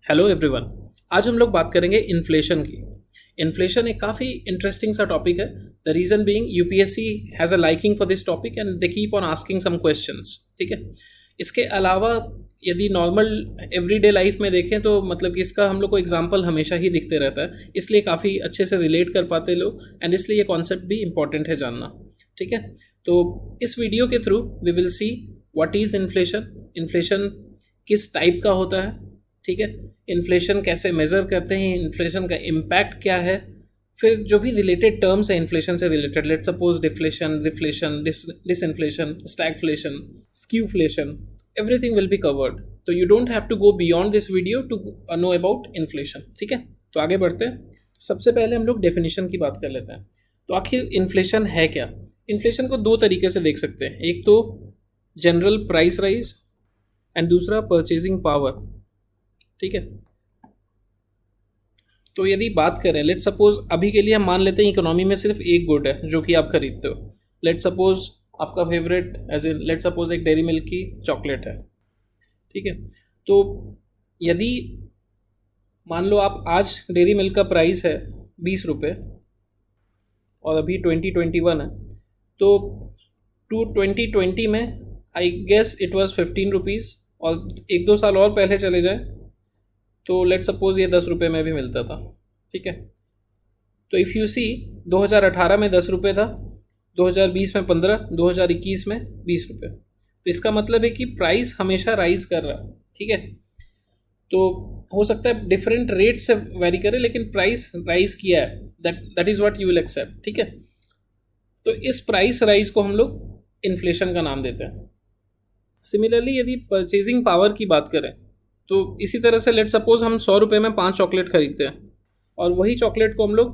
Hello everyone. आज हम लोग बात करेंगे इन्फ्लेशन की। इन्फ्लेशन एक काफ़ी इंटरेस्टिंग सा टॉपिक है। The reason being UPSC has a liking for this topic and they keep on asking some questions. ठीक है। इसके अलावा यदि नॉर्मल एवरीडे लाइफ में देखें तो मतलब कि इसका हम लोग को एग्जांपल हमेशा ही दिखते रहता है, इसलिए काफ़ी अच्छे से रिलेट कर पाते लोग एंड इसलिए ये कॉन्सेप्ट भी इंपॉर्टेंट है जानना। ठीक है। तो इस वीडियो के through we will see what is inflation, inflation किस टाइप का होता है। ठीक है। इन्फ्लेशन कैसे मेज़र करते हैं, इन्फ्लेशन का इम्पैक्ट क्या है, फिर जो भी रिलेटेड टर्म्स है इन्फ्लेशन से related, let suppose deflation, reflation, disinflation, stagflation, skewflation, everything will be covered. तो you don't have to go beyond this video to know about inflation. ठीक है। तो आगे बढ़ते हैं। सबसे पहले हम लोग डेफिनेशन की बात कर लेते हैं। तो आखिर इन्फ्लेशन है क्या? इन्फ्लेशन को दो तरीके से देख सकते हैं, एक तो जनरल प्राइस राइज एंड दूसरा परचेजिंग पावर। ठीक है। तो यदि बात करें, लेट सपोज अभी के लिए हम मान लेते हैं इकोनॉमी में सिर्फ एक गुड है जो कि आप खरीदते हो। लेट सपोज आपका favourite as a let suppose एक डेयरी मिल्क की चॉकलेट है। ठीक है। तो यदि मान लो आप आज डेयरी मिल्क का प्राइस है 20 रुपये और अभी 2021 है, तो 2020 में I guess it was 15 rupees, और एक दो साल और पहले चले जाए तो लेट सपोज ये 10 रुपये में भी मिलता था। ठीक है। तो इफ़ यू सी 2018 में 10 रुपये था, 2020 में 15, 2021 में 20 रुपये। तो इसका मतलब है कि प्राइस हमेशा राइज कर रहा है। ठीक है। तो हो सकता है डिफरेंट रेट से वेरी करे, लेकिन प्राइस राइज किया है, that is what you will accept. ठीक है। तो इस प्राइस राइज को हम लोग इन्फ्लेशन का नाम देते हैं। सिमिलरली यदि परचेजिंग पावर की बात करें तो इसी तरह से लेट सपोज हम 100 रुपये में 5 चॉकलेट खरीदते हैं और वही चॉकलेट को हम लोग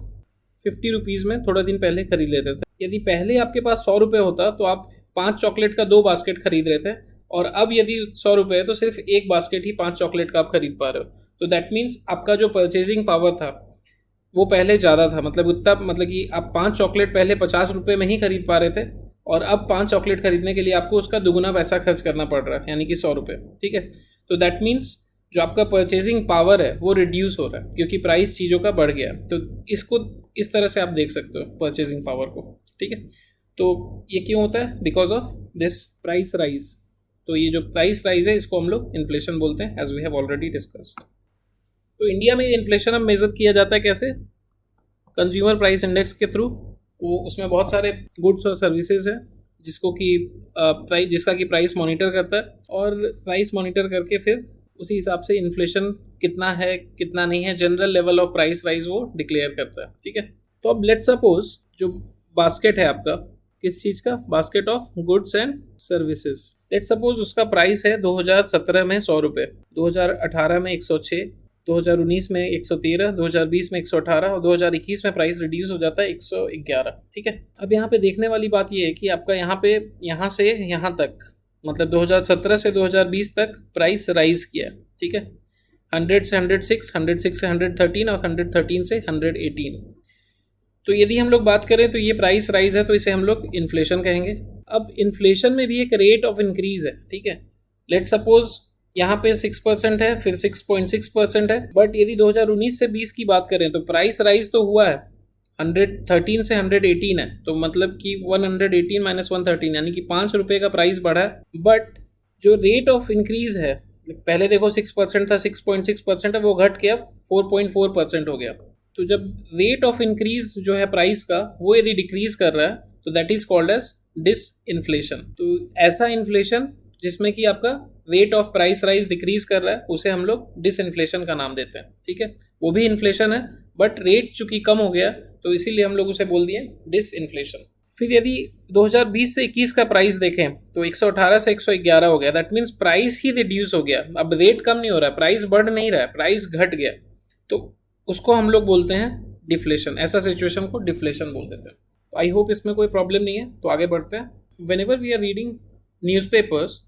50 रुपीज़ में थोड़ा दिन पहले खरीद लेते थे। यदि पहले आपके पास 100 रुपये होता तो आप 5 चॉकलेट का 2 बास्केट खरीद रहे थे, और अब यदि 100 रुपये है तो सिर्फ एक बास्केट ही 5 चॉकलेट का आप खरीद पा रहे हो। तो दैट मीन्स आपका जो परचेजिंग पावर था वो पहले ज़्यादा था, मतलब उतना, मतलब कि आप 5 चॉकलेट पहले 50 रुपये में ही खरीद पा रहे थे और अब 5 चॉकलेट खरीदने के लिए आपको उसका दुगुना पैसा खर्च करना पड़ रहा है, यानी कि 100 रुपये। ठीक है। तो दैट मीन्स जो आपका परचेजिंग पावर है वो रिड्यूस हो रहा है क्योंकि प्राइस चीज़ों का बढ़ गया। तो इसको इस तरह से आप देख सकते हो परचेजिंग पावर को। ठीक है। तो ये क्यों होता है? Because of this price rise. तो ये जो प्राइस राइज है इसको हम लोग इन्फ्लेशन बोलते हैं, as we have already discussed. तो इंडिया में इन्फ्लेशन अब मेजर किया जाता है कैसे? कंज्यूमर प्राइस इंडेक्स के थ्रू। वो उसमें बहुत सारे गुड्स और सर्विसेज है जिसको कि प्राइस, जिसका कि प्राइस मॉनिटर करता है, और प्राइस मॉनिटर करके फिर उसी हिसाब से इन्फ्लेशन कितना है कितना नहीं है, general level of price rise वो डिक्लेयर करता है। ठीक है। तो अब लेट सपोज जो बास्केट है आपका, किस चीज़ का? Basket of goods and services. Let suppose उसका प्राइस है 2017 में 100 रुपये, 2018 में 106, 2019 में 113, 2020 में 118 और 2021 में प्राइस रिड्यूस हो जाता है 111। ठीक है। अब यहाँ पे देखने वाली बात ये है कि आपका यहाँ से यहाँ तक, मतलब 2017 से 2020 तक प्राइस राइज किया। ठीक है। 100 से 106, 106 से 113 और 113 से 118। तो यदि हम लोग बात करें तो ये प्राइस राइज है, तो इसे हम लोग इन्फ्लेशन कहेंगे। अब इन्फ्लेशन में भी एक रेट ऑफ इंक्रीज है। ठीक है। लेट सपोज यहाँ पे 6% है, फिर 6.6% है, बट यदि 2019 से 20 की बात करें तो प्राइस राइज तो हुआ है 113 से 118 है, तो मतलब कि 118 माइनस 113 यानी कि 5 रुपये का प्राइस बढ़ा है, बट जो रेट ऑफ इंक्रीज है, पहले देखो 6% था, 6.6% है, वो घट के अब 4.4% हो गया। तो जब रेट ऑफ इंक्रीज जो है प्राइस का वो यदि डिक्रीज कर रहा है तो that is called as disinflation. तो ऐसा इन्फ्लेशन जिसमें कि आपका rate of price rise decrease कर रहा है उसे हम लोग डिस इन्फ्लेशन का नाम देते हैं। ठीक है। वो भी इन्फ्लेशन है बट रेट चूंकि कम हो गया तो इसीलिए हम लोग उसे बोल दिए डिस इन्फ्लेशन। फिर यदि 2020 से 21 का प्राइस देखें तो 118 से 111 हो गया, that means price he reduce हो गया। अब रेट कम नहीं हो रहा है, प्राइस बढ़ नहीं रहा है, प्राइस घट गया, तो उसको हम लोग बोलते हैं डिफ्लेशन। ऐसा सिचुएशन को डिफ्लेशन बोल देते हैं। तो आई होप इसमें कोई प्रॉब्लम नहीं है। तो आगे बढ़ते हैं। Whenever we are reading newspapers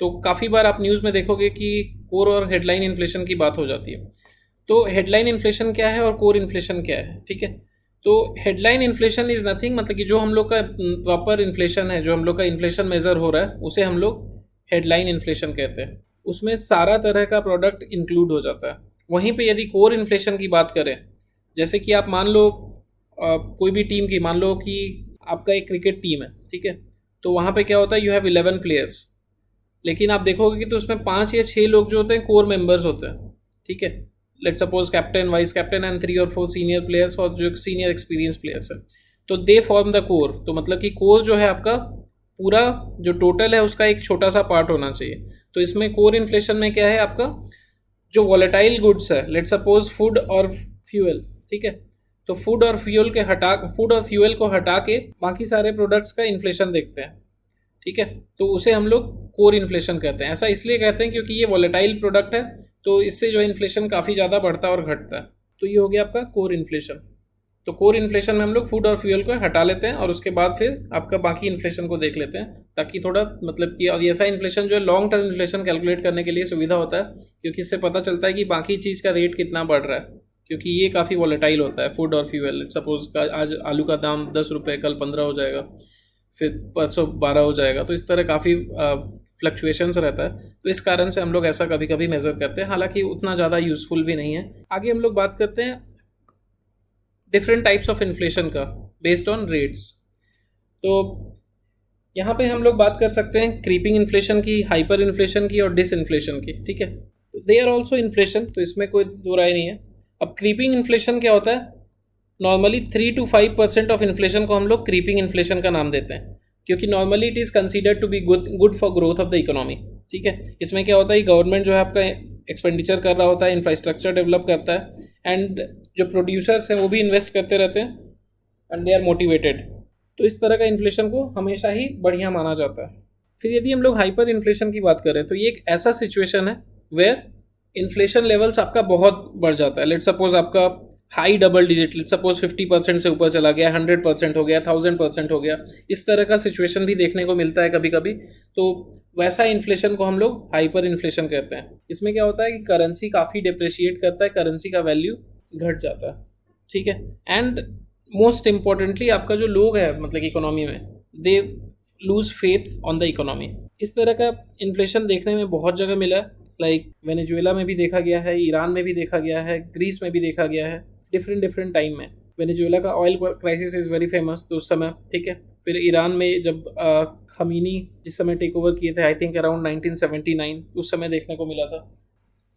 तो काफ़ी बार आप न्यूज़ में देखोगे कि कोर और हेडलाइन इन्फ्लेशन की बात हो जाती है। तो हेडलाइन इन्फ्लेशन क्या है और कोर इन्फ्लेशन क्या है? ठीक है। तो हेडलाइन इन्फ्लेशन इज़ नथिंग, मतलब कि जो हम लोग का प्रॉपर इन्फ्लेशन है, जो हम लोग का इन्फ्लेशन मेजर हो रहा है उसे हम लोग हेडलाइन इन्फ्लेशन कहते हैं। उसमें सारा तरह का प्रोडक्ट इंक्लूड हो जाता है। वहीं पे यदि कोर इन्फ्लेशन की बात करें, जैसे कि आप मान लो कोई भी टीम की, मान लो कि आपका एक क्रिकेट टीम है, ठीक है, तो वहाँ पे क्या होता है, यू हैव 11 प्लेयर्स, लेकिन आप देखोगे कि तो उसमें 5 या 6 लोग जो होते हैं कोर मेंबर्स होते हैं, ठीक है, let's suppose captain, vice captain and 3 और 4 सीनियर प्लेयर्स, और जो सीनियर एक्सपीरियंस प्लेयर्स है, तो दे फॉर्म द कोर। तो मतलब कि कोर जो है आपका पूरा जो टोटल है उसका एक छोटा सा पार्ट होना चाहिए। तो इसमें कोर इन्फ्लेशन में क्या है आपका, जो वॉलेटाइल गुड्स है, लेट्स सपोज फूड और फ्यूल, ठीक है, तो फूड और फ्यूल को हटा के बाकी सारे प्रोडक्ट्स का इन्फ्लेशन देखते हैं, ठीक है, तो उसे हम लोग कोर इन्फ्लेशन कहते हैं। ऐसा इसलिए कहते हैं क्योंकि ये वॉलेटाइल प्रोडक्ट है, तो इससे जो इन्फ्लेशन काफ़ी ज़्यादा बढ़ता है और घटता है। तो ये हो गया आपका कोर इन्फ्लेशन। तो कोर इन्फ्लेशन में हम लोग फूड और फ्यूल को हटा लेते हैं और उसके बाद फिर आपका बाकी इन्फ्लेशन को देख लेते हैं, ताकि थोड़ा मतलब कि, और ऐसा इन्फ्लेशन जो है लॉन्ग टर्म इन्फ्लेशन कैलकुलेट करने के लिए सुविधा होता है, क्योंकि इससे पता चलता है कि बाकी चीज़ का रेट कितना बढ़ रहा है, क्योंकि ये काफ़ी वॉलेटाइल होता है फूड और फ्यूल। सपोज का आज आलू का दाम 10 रुपये, कल 15 हो जाएगा, फिर परसों 12 हो जाएगा, तो इस तरह काफ़ी फ्लक्चुएशंस रहता है। तो इस कारण से हम लोग ऐसा कभी कभी मेज़र करते हैं, हालांकि उतना ज़्यादा यूज़फुल भी नहीं है। आगे हम लोग बात करते हैं डिफरेंट टाइप्स ऑफ इन्फ्लेशन का बेस्ड ऑन रेट्स। तो यहाँ पे हम लोग बात कर सकते हैं क्रीपिंग इन्फ्लेशन की, हाइपर इन्फ्लेशन की और डिस इन्फ्लेशन की, ठीक है। दे आर ऑल्सो इन्फ्लेशन, तो इसमें कोई दो राय नहीं है। अब क्रीपिंग इन्फ्लेशन क्या होता है, नॉर्मली 3 to 5% ऑफ इन्फ्लेशन को हम लोग क्रीपिंग इन्फ्लेशन का नाम देते हैं, क्योंकि normally it is considered to be good for growth of the economy, ठीक है। इसमें क्या होता है, गवर्नमेंट जो है आपका एक्सपेंडिचर कर रहा होता है, इंफ्रास्ट्रक्चर डेवलप करता है, एंड जो प्रोड्यूसर्स हैं वो भी इन्वेस्ट करते रहते हैं, एंड दे आर मोटिवेटेड। तो इस तरह का इन्फ्लेशन को हमेशा ही बढ़िया माना जाता है। फिर यदि हम लोग हाइपर इन्फ्लेशन की बात करें, तो ये एक ऐसा सिचुएशन है वेयर इन्फ्लेशन लेवल्स आपका बहुत बढ़ जाता है। लेट्स सपोज आपका high double digit, let's suppose 50% से ऊपर चला गया, 100% हो गया, 1000% हो गया, इस तरह का सिचुएशन भी देखने को मिलता है कभी कभी। तो वैसा इन्फ्लेशन को हम लोग हाइपर इन्फ्लेशन कहते हैं। इसमें क्या होता है कि करेंसी काफ़ी डिप्रिशिएट करता है, करेंसी का वैल्यू घट जाता है, ठीक है। एंड मोस्ट इम्पॉर्टेंटली आपका जो लोग है मतलब इकोनॉमी में, they lose faith on the economy. इस तरह का इन्फ्लेशन देखने में बहुत जगह मिला है, लाइक वेनेजुएला में भी देखा गया है, ईरान में भी देखा गया है, ग्रीस में भी देखा गया है, डिफरेंट टाइम में। वेनेजुएला का oil crisis is very famous तो उस समय, ठीक है। फिर ईरान में जब खमीनी जिस समय टेक ओवर किए थे, आई थिंक अराउंड 1979, उस समय देखने को मिला था।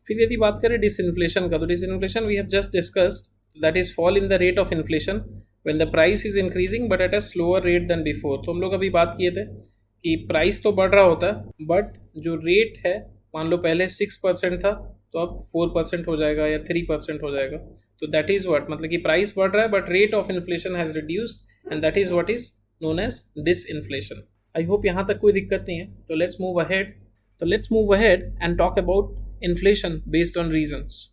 फिर यदि बात करें डिसइन्फ्लेशन का, तो disinflation we have just discussed, that is fall in the rate of inflation when the price is increasing but at a slower rate than before. तो हम लोग अभी बात किए थे कि प्राइस तो बढ़ रहा होता है, बट जो रेट है, मान लो पहले 6% था तो अब 4% हो जाएगा या 3% हो जाएगा। तो दैट इज़ व्हाट, मतलब कि प्राइस बढ़ रहा है but rate of inflation has reduced, and that is what is known as disinflation. I hope यहाँ तक कोई दिक्कत नहीं है। तो let's move ahead and talk about inflation based on reasons.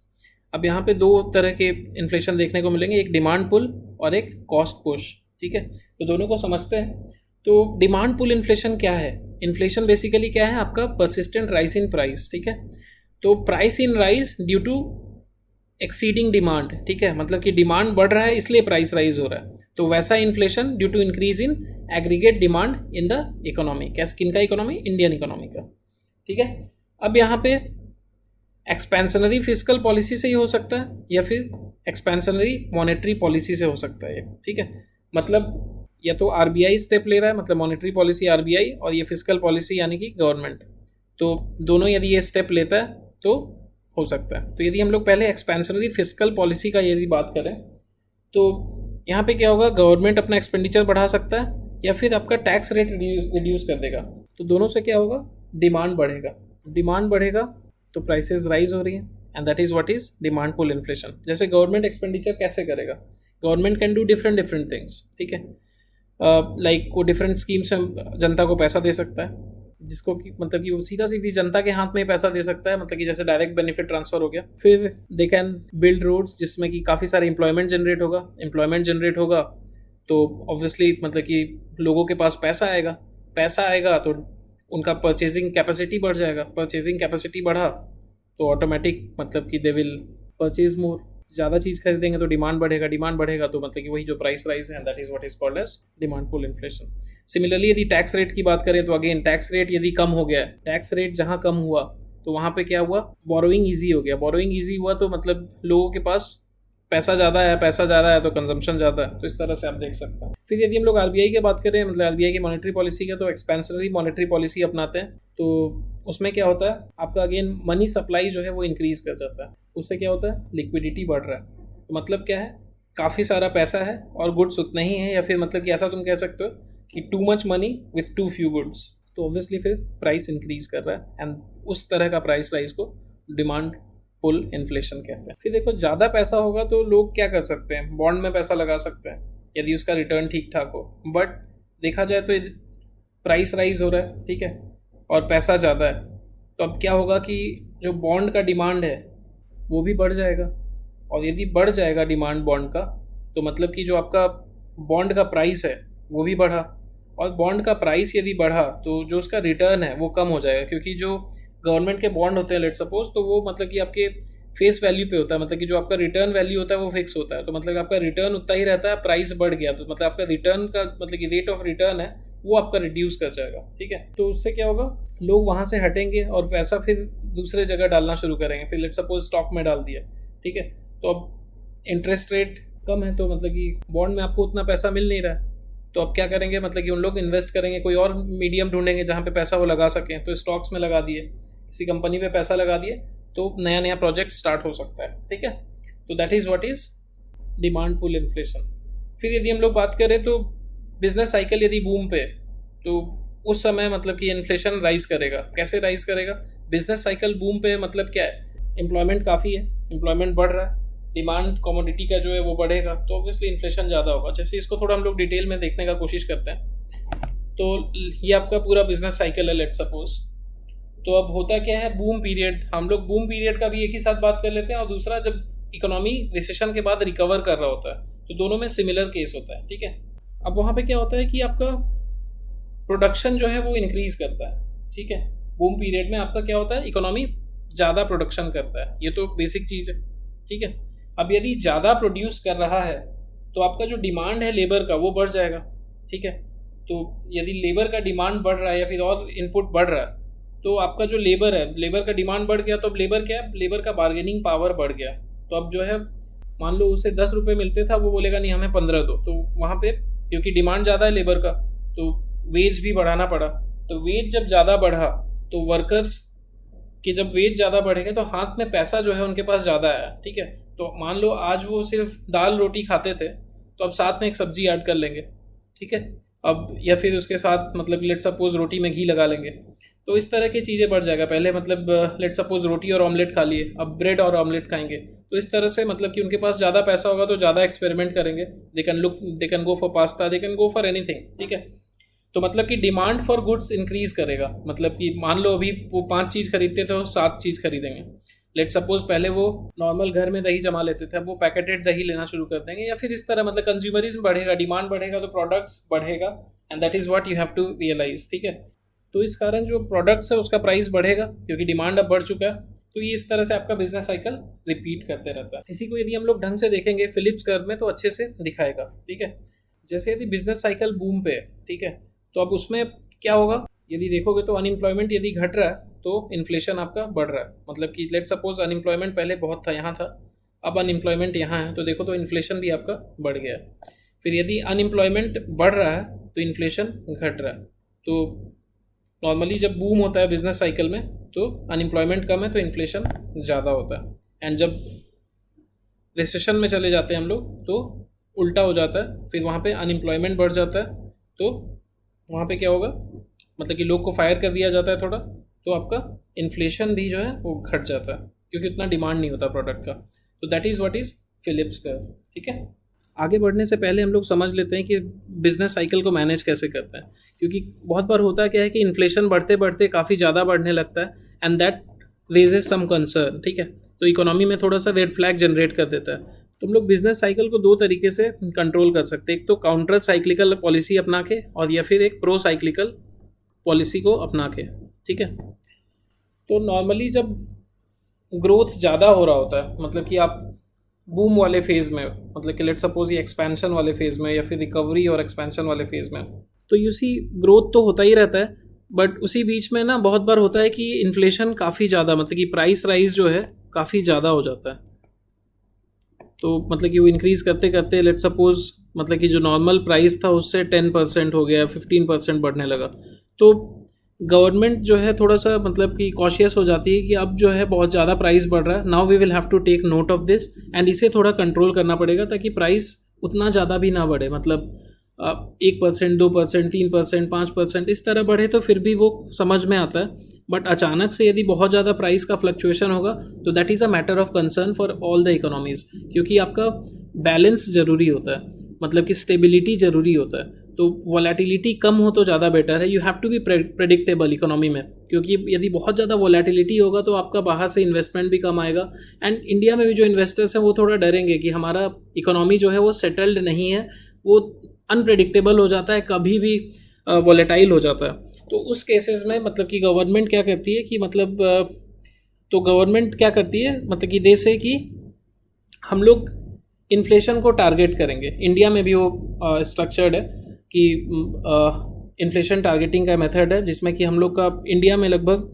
अब यहाँ पे दो तरह के इन्फ्लेशन देखने को मिलेंगे, एक डिमांड पुल और एक कॉस्ट पुश, ठीक है। तो दोनों को समझते हैं। तो डिमांड पुल इन्फ्लेशन क्या है? इन्फ्लेशन बेसिकली क्या है, आपका परसिस्टेंट राइज इन प्राइस, ठीक है। तो price in rise due to exceeding demand, ठीक है, मतलब कि डिमांड बढ़ रहा है इसलिए प्राइस राइज हो रहा है। तो वैसा inflation due to increase in aggregate demand in the economy. कैसे, किनका इकोनॉमी? इंडियन इकोनॉमी का, ठीक है। अब यहाँ पे एक्सपेंशनरी फिजिकल पॉलिसी से ही हो सकता है या फिर एक्सपेंशनरी मॉनेटरी पॉलिसी से हो सकता है, ठीक है। मतलब या तो आरबीआई स्टेप ले रहा है, मतलब मॉनेटरी पॉलिसी आरबीआई, और ये फिजिकल पॉलिसी यानी कि गवर्नमेंट, तो दोनों यदि ये स्टेप लेता है तो हो सकता है। तो यदि हम लोग पहले एक्सपेंशनरी फिजिकल पॉलिसी का यदि बात करें, तो यहाँ पे क्या होगा, गवर्नमेंट अपना एक्सपेंडिचर बढ़ा सकता है या फिर आपका टैक्स रेट रिड्यूस कर देगा। तो दोनों से क्या होगा, डिमांड बढ़ेगा तो प्राइसेस राइज हो रही हैं, and that is what is demand pull inflation. जैसे गवर्नमेंट एक्सपेंडिचर कैसे करेगा, government can do different things, ठीक है। लाइक वो डिफरेंट स्कीम्स में जनता को पैसा दे सकता है, जिसको कि मतलब कि वो सीधी जनता के हाथ में पैसा दे सकता है, मतलब कि जैसे डायरेक्ट बेनिफिट ट्रांसफर हो गया। फिर दे कैन बिल्ड रोड्स जिसमें कि काफ़ी सारे एम्प्लॉयमेंट जनरेट होगा तो ऑब्वियसली मतलब कि लोगों के पास पैसा आएगा तो उनका परचेजिंग कैपेसिटी बढ़ जाएगा, परचेजिंग कैपेसिटी बढ़ा तो ऑटोमेटिक मतलब कि दे विल परचेज मोर, ज़्यादा चीज़ खरीदेंगे तो डिमांड बढ़ेगा तो मतलब कि वही जो प्राइस राइज है, that is what is called as demand pull inflation. Similarly यदि टैक्स रेट की बात करें तो अगेन टैक्स रेट यदि कम हो गया है, टैक्स रेट जहाँ कम हुआ तो वहाँ पे क्या हुआ, बोरोइंग ईजी हो गया। बोरोइंग ईजी हुआ तो मतलब लोगों के पास पैसा ज़्यादा है, पैसा ज़्यादा है तो कंजम्पशन ज़्यादा है। तो इस तरह से आप देख सकते हैं। फिर यदि हम लोग आरबीआई की बात करें, मतलब आरबीआई की मॉनेटरी पॉलिसी का, तो एक्सपेंशनरी मॉनेटरी पॉलिसी अपनाते हैं। तो उसमें क्या होता है, आपका अगेन मनी सप्लाई जो है वो इंक्रीज़ कर जाता है। उससे क्या होता है, लिक्विडिटी बढ़ रहा है। तो मतलब क्या है, काफ़ी सारा पैसा है और गुड्स उतना ही है, या फिर मतलब कि ऐसा तुम कह सकते हो कि too much money with to few goods. तो ऑब्वियसली फिर प्राइस इंक्रीज कर रहा है, एंड उस तरह का प्राइस राइज को डिमांड पुल इन्फ्लेशन कहते हैं। फिर देखो, ज़्यादा पैसा होगा तो लोग क्या कर सकते हैं, बॉन्ड में पैसा लगा सकते हैं यदि उसका रिटर्न ठीक ठाक हो। बट देखा जाए तो प्राइस राइज हो रहा है, ठीक है, और पैसा ज़्यादा है, तो अब क्या होगा कि जो बॉन्ड का डिमांड है वो भी बढ़ जाएगा। और यदि बढ़ जाएगा डिमांड बॉन्ड का, तो मतलब कि जो आपका बॉन्ड का प्राइस है वो भी बढ़ा, और बॉन्ड का प्राइस यदि बढ़ा तो जो उसका रिटर्न है वो कम हो जाएगा। क्योंकि जो गवर्नमेंट के बॉन्ड होते हैं लेट सपोज, तो वो मतलब कि आपके फेस वैल्यू पे होता है, मतलब कि जो आपका रिटर्न वैल्यू होता है वो फिक्स होता है। तो मतलब आपका रिटर्न उतना ही रहता है, प्राइस बढ़ गया तो मतलब आपका रिटर्न का मतलब कि रेट ऑफ रिटर्न है वो आपका रिड्यूस कर जाएगा, ठीक है। तो उससे क्या होगा, लोग वहाँ से हटेंगे और पैसा फिर दूसरे जगह डालना शुरू करेंगे। फिर लेट सपोज स्टॉक में डाल दिया, ठीक है, तो अब इंटरेस्ट रेट कम है तो मतलब कि बॉन्ड में आपको उतना पैसा मिल नहीं रहा है, तो अब क्या करेंगे, मतलब कि उन लोग इन्वेस्ट करेंगे, कोई और मीडियम ढूंढेंगे जहाँ पे पैसा वो लगा सकें। तो स्टॉक्स में लगा दिए, किसी कंपनी पे पैसा लगा दिए, तो नया नया प्रोजेक्ट स्टार्ट हो सकता है, ठीक है। तो that is what is demand pull inflation. फिर यदि हम लोग बात करें तो बिजनेस साइकिल यदि बूम पे, तो उस समय मतलब कि इन्फ्लेशन राइज करेगा। कैसे राइज करेगा, बिजनेस साइकिल बूम पे मतलब क्या है, एम्प्लॉयमेंट काफ़ी है, एम्प्लॉयमेंट बढ़ रहा है, डिमांड कमोडिटी का जो है वो बढ़ेगा, तो ऑब्वियसली इन्फ्लेशन ज़्यादा होगा। जैसे इसको थोड़ा हम लोग डिटेल में देखने का कोशिश करते हैं। तो ये आपका पूरा बिजनेस साइकिल है लेट सपोज। तो अब होता क्या है, बूम पीरियड, हम लोग बूम पीरियड का भी एक ही साथ बात कर लेते हैं, और दूसरा जब इकोनॉमी रिसेशन के बाद रिकवर कर रहा होता है, तो दोनों में सिमिलर केस होता है, ठीक है। अब वहाँ पे क्या होता है कि आपका प्रोडक्शन जो है वो इंक्रीज करता है, ठीक है। बूम पीरियड में आपका क्या होता है, इकोनॉमी ज़्यादा प्रोडक्शन करता है, ये तो बेसिक चीज़ है, ठीक है। अब यदि ज़्यादा प्रोड्यूस कर रहा है तो आपका जो डिमांड है लेबर का वो बढ़ जाएगा, ठीक है। तो यदि लेबर का डिमांड बढ़ रहा है या फिर और इनपुट बढ़ रहा है, तो आपका जो लेबर है, लेबर का डिमांड बढ़ गया, तो अब लेबर क्या है, लेबर का बार्गेनिंग पावर बढ़ गया। तो अब जो है, मान लो उसे 10 रुपये मिलते था, वो बोलेगा नहीं हमें 15 दो। तो वहाँ पे क्योंकि डिमांड ज़्यादा है लेबर का, तो वेज भी बढ़ाना पड़ा। तो वेज जब ज़्यादा बढ़ा तो वर्कर्स के जब वेज ज़्यादा बढ़ेंगे तो हाथ में पैसा जो है उनके पास ज़्यादा आया, ठीक है। तो मान लो आज वो सिर्फ दाल रोटी खाते थे, तो अब साथ में एक सब्जी ऐड कर लेंगे, ठीक है। अब या फिर उसके साथ मतलब लेट सपोज रोटी में घी लगा लेंगे, तो इस तरह की चीज़ें बढ़ जाएगा। पहले मतलब लेट सपोज रोटी और ऑमलेट खा लिए, अब ब्रेड और ऑमलेट खाएंगे। तो इस तरह से मतलब कि उनके पास ज़्यादा पैसा होगा तो ज़्यादा एक्सपेरिमेंट करेंगे। They can go for pasta, they can go for anything, ठीक है। तो मतलब कि डिमांड फॉर गुड्स इंक्रीज करेगा। मतलब कि मान लो अभी वो 5 चीज़ खरीदते थे, 7 चीज़ खरीदेंगे। लेट सपोज पहले वो नॉर्मल घर में दही जमा लेते थे, अब वो पैकेटेड दही लेना शुरू कर देंगे, या फिर इस तरह मतलब कंज्यूमरिज्म बढ़ेगा, डिमांड बढ़ेगा तो प्रोडक्ट्स बढ़ेगा, and that is what you have to realise, ठीक है। तो इस कारण जो प्रोडक्ट्स है उसका प्राइस बढ़ेगा क्योंकि डिमांड अब बढ़ चुका है। तो ये इस तरह से आपका बिजनेस साइकिल रिपीट करते रहता है। इसी को यदि हम लोग ढंग से देखेंगे फिलिप्स कर्व में तो अच्छे से दिखाएगा, ठीक है। जैसे यदि बिजनेस साइकिल बूम पे है, ठीक है, तो अब उसमें क्या होगा, यदि देखोगे तो अनएम्प्लॉयमेंट यदि घट रहा है तो इन्फ्लेशन आपका बढ़ रहा है। मतलब कि लेट सपोज अनएम्प्लॉयमेंट पहले बहुत था, यहाँ था, अब अनएम्प्लॉयमेंट यहाँ है, तो देखो तो इन्फ्लेशन भी आपका बढ़ गया है। फिर यदि अनएम्प्लॉयमेंट बढ़ रहा है तो इन्फ्लेशन घट रहा है। तो नॉर्मली जब बूम होता है बिजनेस साइकिल में तो अनएम्प्लॉयमेंट कम है तो इन्फ्लेशन ज़्यादा होता है, एंड जब रिसेशन में चले जाते हैं हम लोग तो उल्टा हो जाता है। फिर वहाँ पे अनएम्प्लॉयमेंट बढ़ जाता है, तो वहाँ पे क्या होगा, मतलब कि लोग को फायर कर दिया जाता है थोड़ा, तो आपका इन्फ्लेशन भी जो है वो घट जाता है क्योंकि उतना डिमांड नहीं होता प्रोडक्ट का। तो that is what is Phillips curve, ठीक है। आगे बढ़ने से पहले हम लोग समझ लेते हैं कि बिजनेस साइकिल को मैनेज कैसे करते हैं, क्योंकि बहुत बार होता क्या है कि इन्फ्लेशन बढ़ते बढ़ते काफ़ी ज़्यादा बढ़ने लगता है, and that raises some concern, ठीक है। तो इकोनॉमी में थोड़ा सा रेड फ्लैग जनरेट कर देता है। तो हम लोग बिजनेस साइकिल को 2 तरीके से कंट्रोल कर सकते हैं, एक तो काउंटर साइक्लिकल पॉलिसी अपना के, और या फिर एक प्रो साइक्लिकल पॉलिसी को अपना के, ठीक है। तो नॉर्मली जब ग्रोथ ज़्यादा हो रहा होता है, मतलब कि आप बूम वाले फेज़ में, मतलब कि लेट सपोज ये एक्सपेंशन वाले फेज़ में या फिर रिकवरी और एक्सपेंशन वाले फेज़ में, तो यू सी ग्रोथ तो होता ही रहता है, बट उसी बीच में ना बहुत बार होता है कि इन्फ्लेशन काफ़ी ज़्यादा, मतलब कि प्राइस राइज जो है काफ़ी ज़्यादा हो जाता है। तो मतलब कि वो इंक्रीज़ करते करते लेट सपोज मतलब कि जो नॉर्मल प्राइस था उससे 10% हो गया, 15% बढ़ने लगा। तो गवर्नमेंट जो है थोड़ा सा मतलब कि कॉशियस हो जाती है कि अब जो है बहुत ज़्यादा प्राइस बढ़ रहा है, now we will have to take note of this and इसे थोड़ा कंट्रोल करना पड़ेगा ताकि प्राइस उतना ज़्यादा भी ना बढ़े। मतलब 1%, 2%, 3%, 5% इस तरह बढ़े तो फिर भी वो समझ में आता है। बट अचानक से यदि बहुत ज़्यादा प्राइस का फ्लक्चुएशन होगा तो that is a matter of concern for all the economies, क्योंकि आपका बैलेंस ज़रूरी होता है, मतलब कि स्टेबिलिटी ज़रूरी होता है। तो वोलेटिलिटी कम हो तो ज़्यादा बेटर है। You have to be predictable economy में, क्योंकि यदि बहुत ज़्यादा वोलेटिलिटी होगा तो आपका बाहर से इन्वेस्टमेंट भी कम आएगा। एंड इंडिया में भी जो इन्वेस्टर्स हैं वो थोड़ा डरेंगे कि हमारा इकोनॉमी जो है वो सेटल्ड नहीं है, वो अनप्रेडिक्टेबल हो जाता है, कभी भी वॉलेटाइल हो जाता है। तो उस केसेस में मतलब कि गवर्नमेंट क्या करती है कि मतलब तो गवर्नमेंट क्या करती है मतलब कि देश है कि हम लोग इन्फ्लेशन को टारगेट करेंगे। इंडिया में भी वो स्ट्रक्चर्ड है कि इन्फ्लेशन टारगेटिंग का मेथड है, जिसमें कि हम लोग का इंडिया में लगभग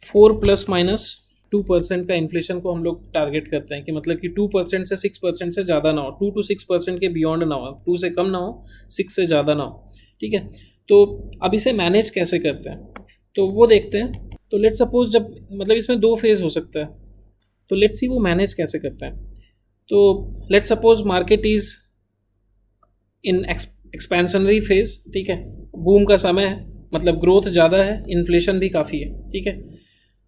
4 ± 2% का इन्फ्लेशन को हम लोग टारगेट करते हैं कि मतलब कि 2% से 6% से ज़्यादा ना हो, 2 to 6% के बियॉन्ड ना हो, 2 से कम ना हो, 6 से ज़्यादा ना हो। ठीक है, तो अब इसे मैनेज कैसे करते हैं तो वो देखते हैं। तो लेट सपोज जब मतलब इसमें 2 फेज़ हो सकता है, तो लेट्स सी वो मैनेज कैसे करते हैं। तो let suppose market is in expansionary phase, ठीक है, बूम का समय है, मतलब ग्रोथ ज़्यादा है, इन्फ्लेशन भी काफ़ी है। ठीक है,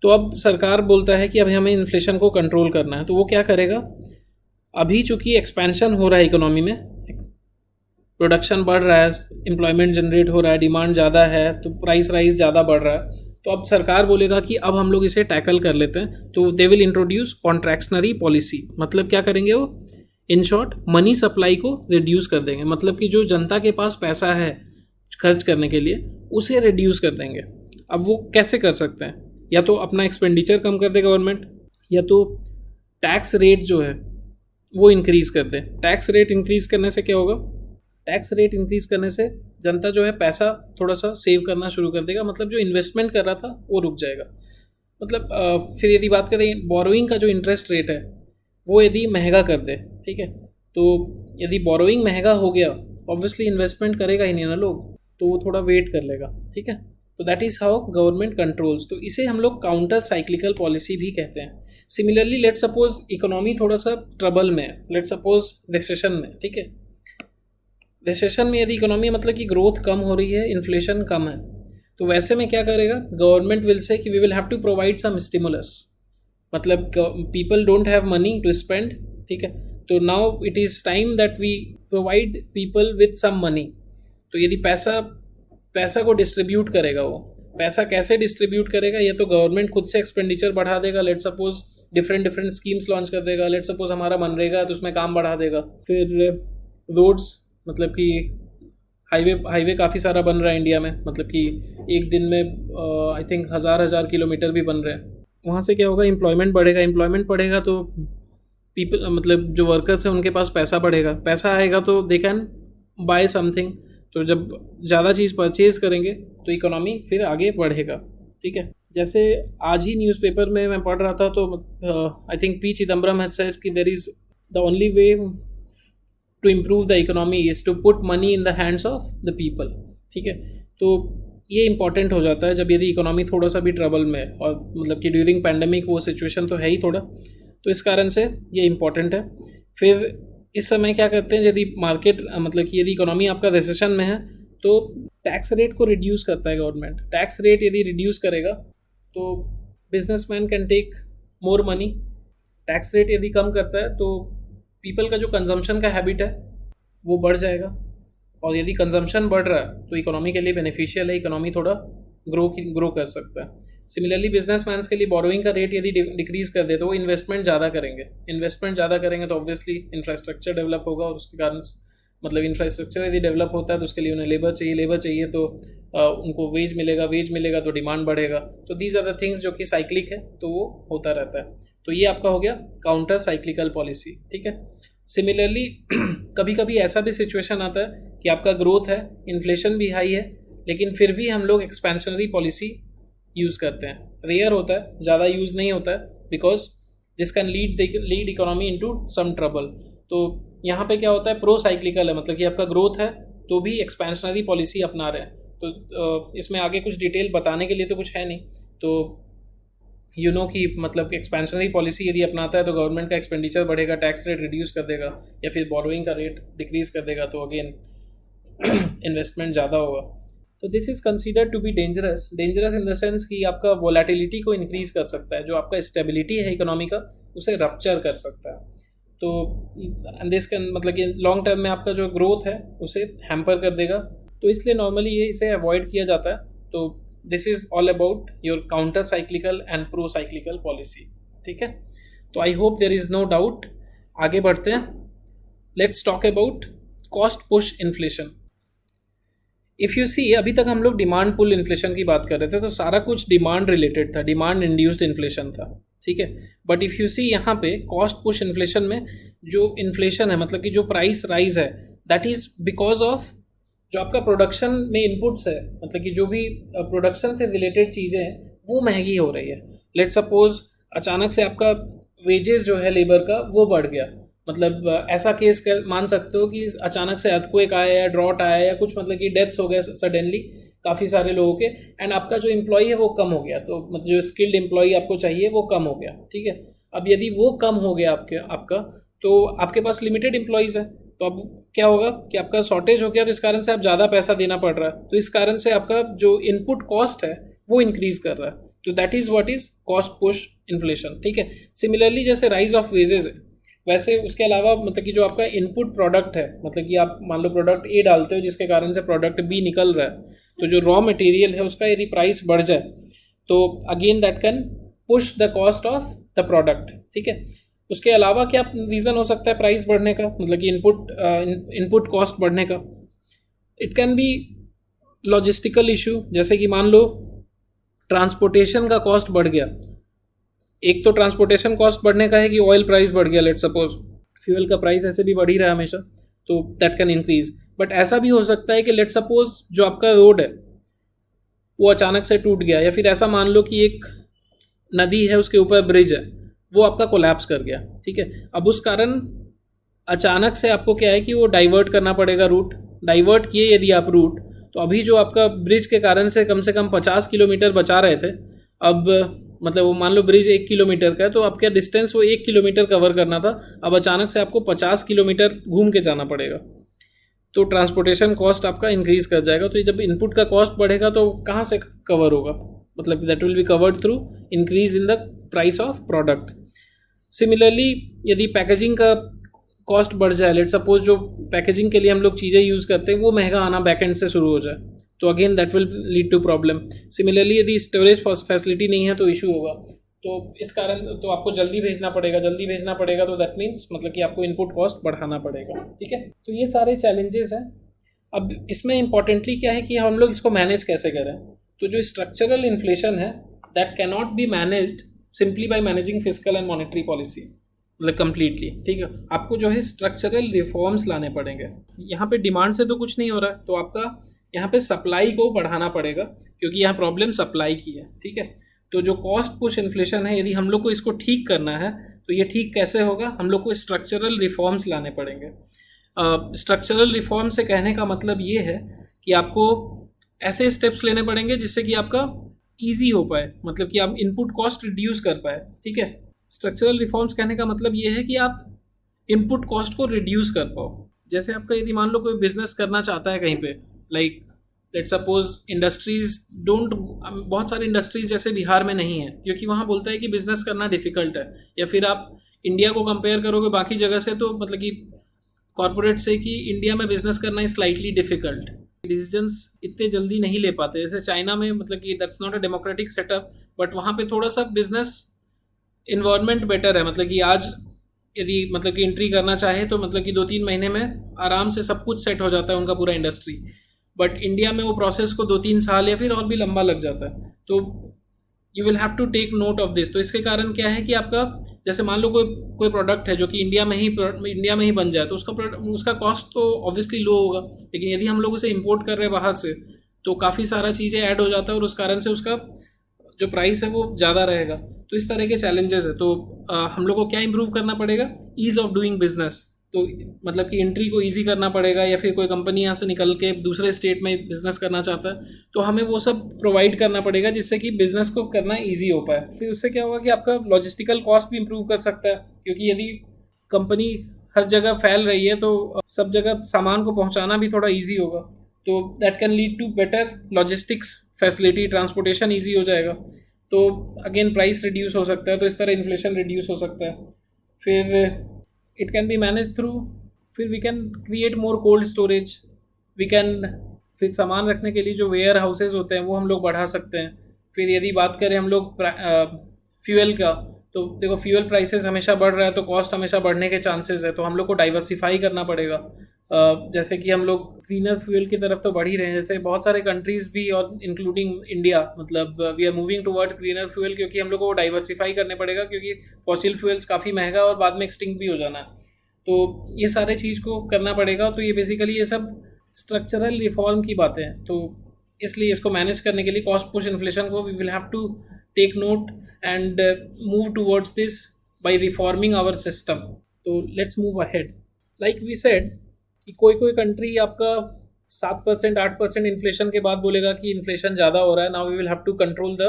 तो अब सरकार बोलता है कि अब हमें इन्फ्लेशन को कंट्रोल करना है, तो वो क्या करेगा, अभी चूंकि एक्सपेंशन हो रहा है इकोनॉमी में, प्रोडक्शन बढ़ रहा है, एम्प्लॉयमेंट जनरेट हो रहा है, डिमांड ज़्यादा है, तो प्राइस राइज ज़्यादा बढ़ रहा है। तो अब सरकार बोलेगा कि अब हम लोग इसे टैकल कर लेते हैं, तो they will introduce contractionary policy. मतलब क्या करेंगे वो, इन शॉर्ट मनी सप्लाई को रिड्यूस कर देंगे, मतलब कि जो जनता के पास पैसा है खर्च करने के लिए उसे रिड्यूस कर देंगे। अब वो कैसे कर सकते हैं, या तो अपना एक्सपेंडिचर कम कर दे गवर्नमेंट, या तो टैक्स रेट जो है वो इंक्रीज़ कर दे। टैक्स रेट इंक्रीज़ करने से क्या होगा, टैक्स रेट इंक्रीज़ करने से जनता जो है पैसा थोड़ा सा सेव करना शुरू कर देगा, मतलब जो इन्वेस्टमेंट कर रहा था वो रुक जाएगा। मतलब फिर यदि बात करें बोरोइंग का जो इंटरेस्ट रेट है वो यदि महंगा कर दे, ठीक है, तो यदि बोरोइंग महंगा हो गया ऑब्वियसली इन्वेस्टमेंट करेगा ही नहीं ना लोग, तो वो थोड़ा वेट कर लेगा। ठीक है, तो that is how government controls. तो इसे हम लोग काउंटर साइक्लिकल पॉलिसी भी कहते हैं। सिमिलरली लेट सपोज इकोनॉमी थोड़ा सा ट्रबल में है, लेट सपोज रिसेशन में, ठीक है, रिसेशन में यदि इकोनॉमी मतलब कि ग्रोथ कम हो रही है, इन्फ्लेशन कम है, तो वैसे में क्या करेगा गवर्नमेंट विल से कि we will have to provide some stimulus. मतलब people don't have money to spend, ठीक है, तो now it is time that we provide people with some money. तो यदि पैसा को डिस्ट्रीब्यूट करेगा, वो पैसा कैसे डिस्ट्रीब्यूट करेगा, या तो गवर्नमेंट खुद से एक्सपेंडिचर बढ़ा देगा, let suppose different schemes launch कर देगा, लेट सपोज हमारा मनरेगा है तो उसमें काम बढ़ा देगा। फिर रोड्स, मतलब कि हाईवे काफ़ी सारा बन रहा है इंडिया में, मतलब कि एक दिन में आई थिंक हज़ार किलोमीटर भी बन रहे हैं। वहाँ से क्या होगा, एम्प्लॉयमेंट बढ़ेगा, एम्प्लॉयमेंट बढ़ेगा तो पीपल मतलब जो वर्कर्स हैं उनके पास पैसा बढ़ेगा, पैसा आएगा तो दे कैन बाय समथिंग। तो जब ज़्यादा चीज़ परचेज करेंगे तो इकोनॉमी फिर आगे बढ़ेगा। ठीक है, जैसे आज ही न्यूज़पेपर में मैं पढ़ रहा था तो I think P Chidambaram has said कि there is the only way to improve the economy is to put money in the hands of the people. ठीक है, तो ये इंपॉर्टेंट हो जाता है जब यदि इकोनॉमी थोड़ा सा भी ट्रबल में है, और मतलब कि ड्यूरिंग पैंडमिक वो सिचुएशन तो है ही थोड़ा, तो इस कारण से ये इंपॉर्टेंट है। फिर इस समय क्या करते हैं, यदि मार्केट मतलब कि यदि इकोनॉमी आपका रिसेशन में है तो टैक्स रेट को रिड्यूस करता है गवर्नमेंट। टैक्स रेट यदि रिड्यूस करेगा तो businessman can take more money. Tax rate यदि कम करता है तो पीपल का जो कंजम्पशन का हैबिट है वो बढ़ जाएगा, और यदि कंजम्पशन बढ़ रहा है तो इकोनॉमी के लिए बेनिफिशियल है, इकोनॉमी थोड़ा ग्रो कर सकता है। सिमिलरली बिजनेसमैन के लिए बोरोइंग का रेट यदि डिक्रीज कर दे तो वो इन्वेस्टमेंट ज़्यादा करेंगे तो ऑब्वियसली इंफ्रास्ट्रक्चर डेवलप होगा, और उसके कारण मतलब इंफ्रास्ट्रक्चर यदि डेवलप होता है तो उसके लिए उन्हें लेबर चाहिए तो उनको वेज मिलेगा तो डिमांड बढ़ेगा। तो दीज आर द थिंग्स जो कि साइक्लिक है, तो वो होता रहता है। तो ये आपका हो गया काउंटर साइक्लिकल पॉलिसी। ठीक है, सिमिलरली कभी कभी ऐसा भी सिचुएशन आता है कि आपका ग्रोथ है, इन्फ्लेशन भी हाई है, लेकिन फिर भी हम लोग एक्सपेंशनरी पॉलिसी यूज़ करते हैं। रेयर होता है, ज़्यादा यूज़ नहीं होता है, because this can lead economy into some trouble. तो यहाँ पे क्या होता है, प्रो साइक्लिकल है, मतलब कि आपका ग्रोथ है तो भी एक्सपेंशनरी पॉलिसी अपना रहे हैं। तो इसमें आगे कुछ डिटेल बताने के लिए तो कुछ है नहीं, तो कि मतलब कि एक्सपेंशनरी पॉलिसी यदि अपनाता है तो गवर्नमेंट का एक्सपेंडिचर बढ़ेगा, टैक्स रेट रिड्यूस कर देगा, या फिर बोरोइंग का रेट डिक्रीज कर देगा, तो अगेन इन्वेस्टमेंट ज़्यादा होगा। तो this is considered to be dangerous in the sense कि आपका वोलेटिलिटी को इंक्रीज कर सकता है, जो आपका स्टेबिलिटी है इकोनॉमी का उसे रप्चर कर सकता है। तो दिस कैन मतलब कि लॉन्ग टर्म में आपका जो ग्रोथ है उसे हैम्पर कर देगा, तो इसलिए नॉर्मली ये इसे अवॉइड किया जाता है। तो this is all about your counter cyclical and pro cyclical policy. ठीक है, तो I hope there is no doubt. आगे बढ़ते हैं, let's talk about cost push inflation. If you see, अभी तक हम लोग डिमांड पुल इन्फ्लेशन की बात कर रहे थे, तो सारा कुछ डिमांड रिलेटेड था, डिमांड इंड्यूस्ड इन्फ्लेशन था। ठीक है, बट इफ़ यू सी यहाँ पे कॉस्ट पुश इन्फ्लेशन में जो इन्फ्लेशन है, मतलब कि जो प्राइस राइज है, दैट इज़ बिकॉज ऑफ जो आपका प्रोडक्शन में इनपुट्स है, मतलब कि जो भी प्रोडक्शन से रिलेटेड चीज़ें हैं वो महंगी हो रही है। लेट सपोज अचानक से आपका वेजेस जो है लेबर का वो बढ़ गया, मतलब ऐसा केस मान सकते हो कि अचानक से अर्थक्वेक आया या ड्रॉट आया या कुछ, मतलब कि डेथ्स हो गए सडनली काफ़ी सारे लोगों के, एंड आपका जो एम्प्लॉई है वो कम हो गया, तो मतलब जो स्किल्ड एम्प्लॉई आपको चाहिए वो कम हो गया। ठीक है, अब यदि वो कम हो गया आपका तो आपके पास लिमिटेड एम्प्लॉयज़ है, तो अब क्या होगा कि आपका शॉर्टेज हो गया, तो इस कारण से आप ज़्यादा पैसा देना पड़ रहा है, तो इस कारण से आपका जो इनपुट कॉस्ट है वो इंक्रीज कर रहा है। तो that is what is cost push inflation. ठीक है, सिमिलरली जैसे राइज ऑफ वेजेस है, वैसे उसके अलावा मतलब कि जो आपका इनपुट प्रोडक्ट है, मतलब कि आप मान लो प्रोडक्ट ए डालते हो जिसके कारण से प्रोडक्ट बी निकल रहा है, तो जो रॉ मटेरियल है उसका यदि प्राइस बढ़ जाए तो again that can push the cost of the product. ठीक है, उसके अलावा क्या रीज़न हो सकता है प्राइस बढ़ने का, मतलब कि इनपुट कॉस्ट बढ़ने का? It can B logistical issue, जैसे कि मान लो ट्रांसपोर्टेशन का कॉस्ट बढ़ गया। एक तो ट्रांसपोर्टेशन कॉस्ट बढ़ने का है कि ऑयल प्राइस बढ़ गया, लेट सपोज फ्यूल का प्राइस ऐसे भी बढ़ ही रहा है हमेशा, तो दैट कैन इंक्रीज। बट ऐसा भी हो सकता है कि लेट सपोज जो आपका रोड है वो अचानक से टूट गया, या फिर ऐसा मान लो कि एक नदी है उसके ऊपर ब्रिज है, वो आपका कोलैप्स कर गया। ठीक है, अब उस कारण अचानक से आपको क्या है कि वो डाइवर्ट करना पड़ेगा रूट। डाइवर्ट किए यदि आप रूट, तो अभी जो आपका ब्रिज के कारण से कम 50 किलोमीटर बचा रहे थे, अब मतलब वो मान लो ब्रिज 1 किलोमीटर का है, तो आपका डिस्टेंस वो 1 किलोमीटर कवर करना था, अब अचानक से आपको 50 किलोमीटर घूम के जाना पड़ेगा, तो ट्रांसपोर्टेशन कॉस्ट आपका इंक्रीज कर जाएगा। तो जब इनपुट का कॉस्ट बढ़ेगा तो कहाँ से कवर होगा, मतलब that will be covered through increase in the price of product. Similarly यदि पैकेजिंग का कॉस्ट बढ़ जाए, लेट सपोज जो पैकेजिंग के लिए हम लोग चीज़ें यूज़ करते हैं वो महंगा आना बैकएंड से शुरू हो जाए, तो again that will lead to problem. Similarly यदि स्टोरेज फैसिलिटी नहीं है तो इशू होगा, तो इस कारण तो आपको जल्दी भेजना पड़ेगा, तो दैट मीन्स मतलब कि आपको इनपुट कॉस्ट बढ़ाना पड़ेगा। ठीक है, तो ये सारे चैलेंजेस हैं। अब इसमें इंपॉर्टेंटली क्या है कि हम लोग इसको मैनेज कैसे करें। तो जो स्ट्रक्चरल इन्फ्लेशन है that can not be managed simply by managing fiscal and monetary policy, मतलब कम्प्लीटली। ठीक है, आपको जो है स्ट्रक्चरल रिफॉर्म्स लाने पड़ेंगे। यहाँ पे डिमांड से तो कुछ नहीं हो रहा है, तो आपका यहाँ पे सप्लाई को बढ़ाना पड़ेगा, क्योंकि यहाँ प्रॉब्लम सप्लाई की है। ठीक है, तो जो कॉस्ट पुश इन्फ्लेशन है, यदि हम लोग को इसको ठीक करना है तो ये ठीक कैसे होगा, हम लोग को स्ट्रक्चरल रिफॉर्म्स लाने पड़ेंगे। स्ट्रक्चरल रिफॉर्म से कहने का मतलब ये है कि आपको ऐसे स्टेप्स लेने पड़ेंगे जिससे कि आपका ईजी हो पाए, मतलब कि आप इनपुट कॉस्ट रिड्यूस कर पाए। ठीक है, स्ट्रक्चरल रिफॉर्म्स कहने का मतलब ये है कि आप इनपुट कॉस्ट को रिड्यूस कर पाओ। जैसे आपका यदि मान लो कोई बिजनेस करना चाहता है कहीं पे, लाइक लेट सपोज इंडस्ट्रीज बहुत सारी इंडस्ट्रीज जैसे बिहार में नहीं है, क्योंकि वहाँ बोलता है कि बिजनेस करना डिफिकल्ट है, या फिर आप इंडिया को कंपेयर करोगे बाकी जगह से, तो मतलब कि कॉर्पोरेट से कि इंडिया में बिजनेस करना इज स्लाइटली डिफिकल्ट, डिसीजंस इतने जल्दी नहीं ले पाते। जैसे चाइना में मतलब कि that's not a democratic setup, but वहाँ पे थोड़ा सा बिजनेस इन्वायरमेंट बेटर है, मतलब कि आज यदि मतलब कि एंट्री करना चाहे तो मतलब कि 2-3 महीने में आराम से सब कुछ सेट हो जाता है उनका पूरा इंडस्ट्री। बट इंडिया में वो प्रोसेस को 2-3 साल या फिर और भी लंबा लग जाता है, तो you will have to take note of this. तो इसके कारण क्या है कि आपका जैसे मान लो कोई प्रोडक्ट है जो कि इंडिया में ही बन जाए, तो उसका कॉस्ट तो ऑब्वियसली लो होगा, लेकिन यदि हम लोग उसे इंपोर्ट कर रहे हैं बाहर से, तो काफ़ी सारा चीज़ें ऐड हो जाता है और उस कारण से उसका जो प्राइस है वो ज़्यादा रहेगा। तो इस तरह के चैलेंजेस है। तो हम लोग को क्या इंप्रूव करना पड़ेगा? Ease of doing business. तो मतलब कि एंट्री को इजी करना पड़ेगा, या फिर कोई कंपनी यहाँ से निकल के दूसरे स्टेट में बिजनेस करना चाहता है तो हमें वो सब प्रोवाइड करना पड़ेगा जिससे कि बिजनेस को करना ईजी हो पाए। फिर उससे क्या होगा कि आपका लॉजिस्टिकल कॉस्ट भी इंप्रूव कर सकता है, क्योंकि यदि कंपनी हर जगह फैल रही है तो सब जगह सामान को पहुंचाना भी थोड़ा इजी होगा। तो that can lead to better logistics facility, transportation easy हो जाएगा। तो अगेन प्राइस रिड्यूस हो सकता है, तो इस तरह इन्फ्लेशन रिड्यूस हो सकता है। फिर it can be manage through, फिर we can create more cold storage, we can, फिर सामान रखने के लिए जो वेयर हाउसेज होते हैं वो हम लोग बढ़ा सकते हैं। फिर यदि बात करें हम लोग फ्यूल का, तो देखो फ्यूल प्राइसेस हमेशा बढ़ रहा है तो कॉस्ट हमेशा बढ़ने के चांसेस है, तो हम लोग को डाइवर्सिफाई करना पड़ेगा। जैसे कि हम लोग ग्रीनर फ्यूल की तरफ तो बढ़ ही रहे हैं, जैसे बहुत सारे कंट्रीज़ भी और इंक्लूडिंग इंडिया, मतलब we are moving towards greener fuel, क्योंकि हम लोग को डाइवर्सिफाई करने पड़ेगा, क्योंकि फॉसिल फ्यूल्स काफ़ी महंगा और बाद में एक्सटिंक्ट भी हो जाना है। तो ये सारे चीज़ को करना पड़ेगा। तो ये बेसिकली ये सब स्ट्रक्चरल रिफॉर्म की बातें हैं। तो इसलिए इसको मैनेज करने के लिए कॉस्ट पुश इन्फ्लेशन को we will have to take note and move towards this by reforming our system. तो let's move ahead. Like we said कि कोई कोई कंट्री आपका 7% 8% इन्फ्लेशन के बाद बोलेगा कि इन्फ्लेशन ज़्यादा हो रहा है, now we will have to control the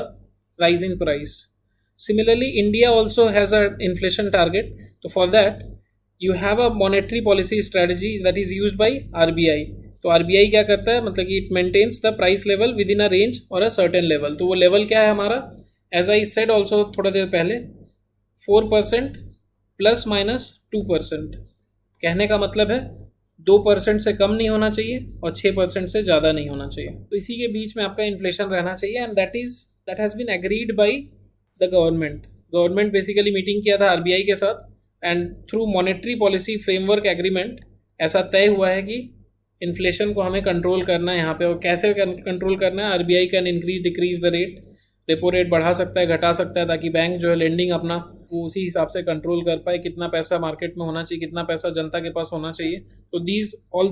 rise in price. Similarly India also has a inflation target, तो for that you have a monetary policy strategy that is used by RBI. तो RBI क्या करता है, मतलब कि it maintains the price level within a range और a certain level. तो वो लेवल क्या है हमारा, एज आई सेड ऑल्सो थोड़ा देर पहले, 4% ±2%। कहने का मतलब है 2% से कम नहीं होना चाहिए और 6% से ज़्यादा नहीं होना चाहिए। तो इसी के बीच में आपका इन्फ्लेशन रहना चाहिए, and that has been agreed by the government. Government basically meeting किया था आरबीआई के साथ, and through monetary policy framework agreement ऐसा तय हुआ है कि इन्फ्लेशन को हमें कंट्रोल करना है यहाँ पे। और कैसे कंट्रोल करना है, RBI can increase decrease the rate, repo rate बढ़ा सकता है, घटा सकता है, ताकि बैंक जो है लेंडिंग अपना वो उसी हिसाब से कंट्रोल कर पाए, कितना पैसा मार्केट में होना चाहिए, कितना पैसा जनता के पास होना चाहिए। तो these all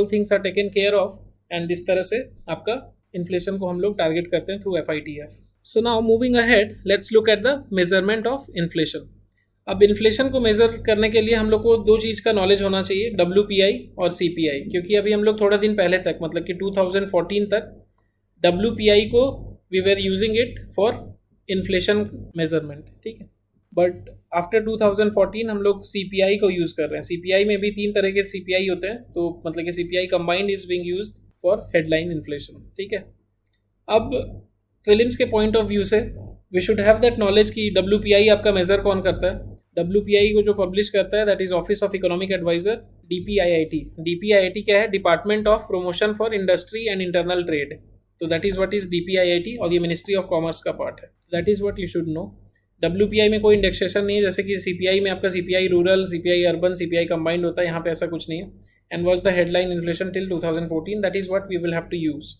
things are taken care of, and इस तरह से आपका इन्फ्लेशन को हम लोग टारगेट करते हैं through FITF। So now moving ahead, let's look at the measurement of inflation. अब इन्फ्लेशन को मेज़र करने के लिए हम लोग को दो चीज़ का नॉलेज होना चाहिए, WPI और CPI। क्योंकि अभी हम लोग थोड़ा दिन पहले तक, मतलब कि 2014 तक WPI को we were using it for inflation measurement, ठीक है। बट आफ्टर 2014 हम लोग CPI को यूज़ कर रहे हैं। CPI में भी 3 तरह के CPI होते हैं, तो मतलब कि CPI combined is being used for headline inflation, ठीक है। अब प्रीलिम्स के पॉइंट ऑफ व्यू से we should have that knowledge कि WPI आपका मेजर कौन करता है। WPI को जो पब्लिश करता है that is office of economic advisor, DPIIT। DPIIT क्या है, department of promotion for industry and internal trade. तो that is what is DPIIT, और ये मिनिस्ट्री ऑफ कॉमर्स का पार्ट है। That is what you should no. WPI में कोई indexation नहीं है, जैसे कि CPI में आपका CPI rural, CPI urban, CPI combined होता है, यहाँ पे ऐसा कुछ नहीं है। And was the headline inflation till 2014, that is what we will have to use.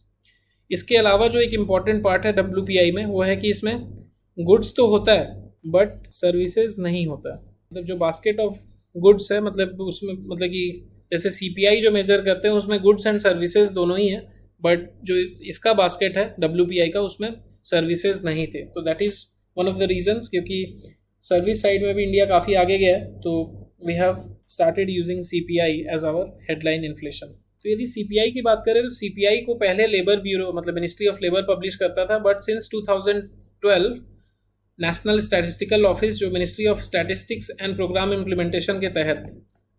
इसके अलावा जो एक इम्पॉर्टेंट पार्ट है WPI में, वो है कि इसमें गुड्स तो होता है बट सर्विसेज नहीं होता है। मतलब जो बास्केट ऑफ गुड्स है, मतलब उसमें, मतलब कि जैसे CPI जो मेजर करते हैं उसमें गुड्स एंड सर्विसेज दोनों ही हैं, बट जो इसका बास्केट है WPI का, उसमें सर्विसेज नहीं थे। तो that is one of the reasons, क्योंकि सर्विस साइड में भी इंडिया काफ़ी आगे गया है, तो we have started using CPI as our headline inflation. तो यदि CPI की बात करें तो CPI को पहले लेबर ब्यूरो, मतलब मिनिस्ट्री ऑफ लेबर पब्लिश करता था, but since 2012 national statistical office, जो ministry of statistics and programme implementation के तहत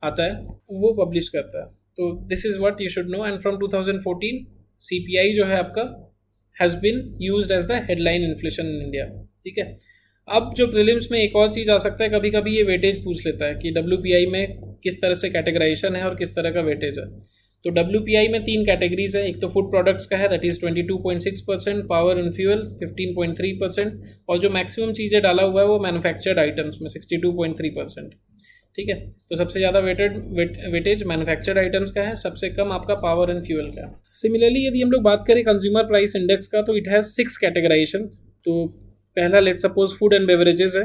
आता है, वो पब्लिश करता है। तो this is what you should know. And from 2014 CPI जो है आपका has been used as the headline inflation in India, ठीक है। अब जो प्रीलिम्स में एक और चीज़ आ सकता है, कभी कभी ये वेटेज पूछ लेता है कि WPI में किस तरह से कैटेगराइजेशन है और किस तरह का वेटेज है। तो WPI में 3 कैटेगरीज है। एक तो फूड प्रोडक्ट्स का है, that is 22.6%, power and fuel 15.3%, और जो मैक्सिमम चीज़ें डाला हुआ है वो मैन्युफैक्चर्ड आइटम्स में 62.3%, ठीक है। तो सबसे ज़्यादा वेटेज मैन्युफैक्चर्ड आइटम्स का है, सबसे कम आपका पावर एंड फ्यूल का है। सिमिलरली यदि हम लोग बात करें कंज्यूमर प्राइस इंडेक्स का, तो इट हैज़ 6 कैटेगराइजेशन। तो पहला let suppose food and beverages है,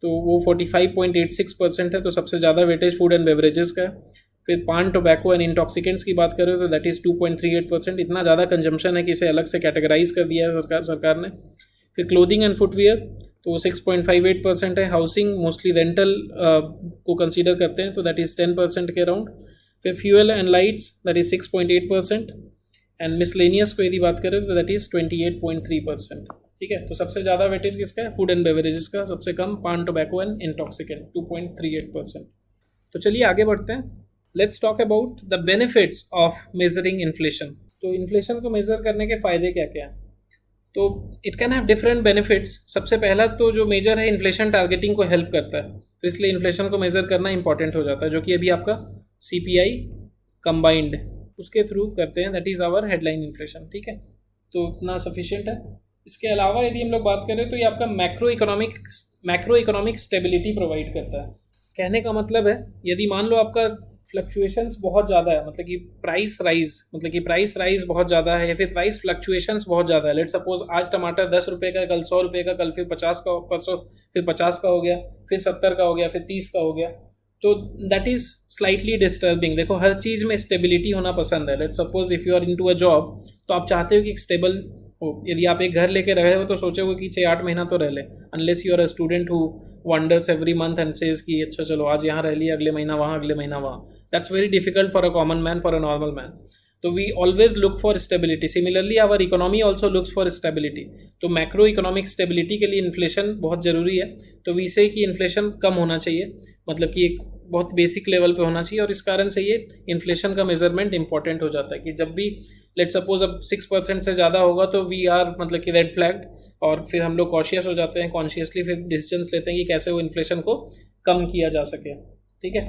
तो वो 45.86% है, तो सबसे ज़्यादा वेटेज फूड एंड बेवरेजेस का है। फिर पान, टोबैको एंड इंटॉक्सिकेंट्स की बात करें तो दैट इज़ 2.38%। इतना ज़्यादा कंजम्पशन है कि इसे अलग से कैटेगराइज कर दिया है सरकार ने। फिर क्लोथिंग एंड फुटवियर तो वो 6.58% है। हाउसिंग मोस्टली रेंटल को कंसीडर करते हैं तो दैट इज़ 10% के अराउंड। फिर fuel and lights that is 6.8%। And miscellaneous को यदि बात करें तो दैट इज़ 28.3%। ठीक है, तो सबसे ज़्यादा वेटेज किसका है? फूड एंड बेवरेजेस का। सबसे कम पान, टोबैको एंड इंटॉक्सिकेंट 2.38%। तो चलिए आगे बढ़ते हैं। Let's talk about the benefits of measuring inflation. तो इन्फ्लेशन को मेजर करने के फ़ायदे क्या क्या हैं? तो it can have different benefits. सबसे पहला तो जो मेजर है, इन्फ्लेशन टारगेटिंग को हेल्प करता है, तो इसलिए इन्फ्लेशन को मेजर करना इंपॉर्टेंट हो जाता है, जो कि अभी आपका CPI कंबाइंड उसके थ्रू करते हैं, that is our headline inflation. ठीक है, तो इतना सफिशिएंट है। इसके अलावा यदि हम लोग बात करें तो ये आपका मैक्रो इकोनॉमिक स्टेबिलिटी प्रोवाइड करता है। कहने का मतलब है, यदि मान लो आपका फ्लक्चुएशंस बहुत ज़्यादा है, मतलब कि प्राइस राइज बहुत ज़्यादा है, या फिर प्राइस फ्लक्चुएशंस बहुत ज़्यादा है। लेट सपोज आज टमाटर 10 रुपये का, कल 100 रुपये का, कल फिर 50 का, परसों फिर 50 का हो गया, फिर 70 का हो गया, फिर 30 का हो गया, तो दैट इज़ स्लाइटली डिस्टर्बिंग। देखो, हर चीज़ में स्टेबिलिटी होना पसंद है। Let suppose if you are into a job, तो आप चाहते हो कि स्टेबल हो। यदि आप एक घर लेके रहे हो तो सोचोगे कि 6-8 महीना तो रह ले, unless you are a student who wonders every month and says कि अच्छा चलो आज यहाँ रह लिया, अगले महीना वहाँ, अगले महीना वहाँ। That's very difficult for a common man, for a normal man. तो we always look for stability. Similarly our economy also looks for stability. तो मैक्रो इकोनॉमिक स्टेबिलिटी के लिए इन्फ्लेशन बहुत ज़रूरी है। तो वी से कि इन्फ्लेशन कम होना चाहिए, मतलब कि एक बहुत बेसिक लेवल पे होना चाहिए, और इस कारण से ये इन्फ्लेशन का मेजरमेंट इंपॉर्टेंट हो जाता है कि जब भी लेट सपोज अब 6% से ज़्यादा होगा तो वी आर मतलब कि रेड फ्लैग्ड, और फिर हम लोग कॉशियस हो जाते हैं, कॉन्शियसली फिर डिसीजंस लेते हैं कि कैसे वो इन्फ्लेशन को कम किया जा सके। ठीक है,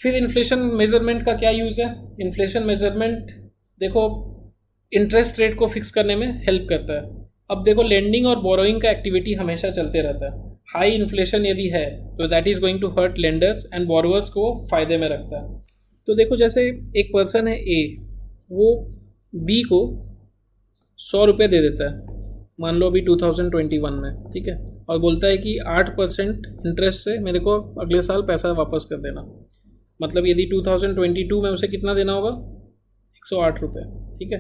फिर इन्फ्लेशन मेजरमेंट का क्या यूज़ है? इन्फ्लेशन मेजरमेंट देखो इंटरेस्ट रेट को फिक्स करने में हेल्प करता है। अब देखो, लेंडिंग और बोरोइंग का एक्टिविटी हमेशा चलते रहता है। हाई इन्फ्लेशन यदि है तो that is going to hurt lenders and borrowers को फ़ायदे में रखता है। तो देखो, जैसे एक पर्सन है A, वो B को 100 रुपये दे देता है, मान लो अभी 2021 में, ठीक है, और बोलता है कि 8% इंटरेस्ट से मेरे को अगले साल पैसा वापस कर देना। मतलब यदि 2022 में उसे कितना देना होगा? 108 रुपये। ठीक है,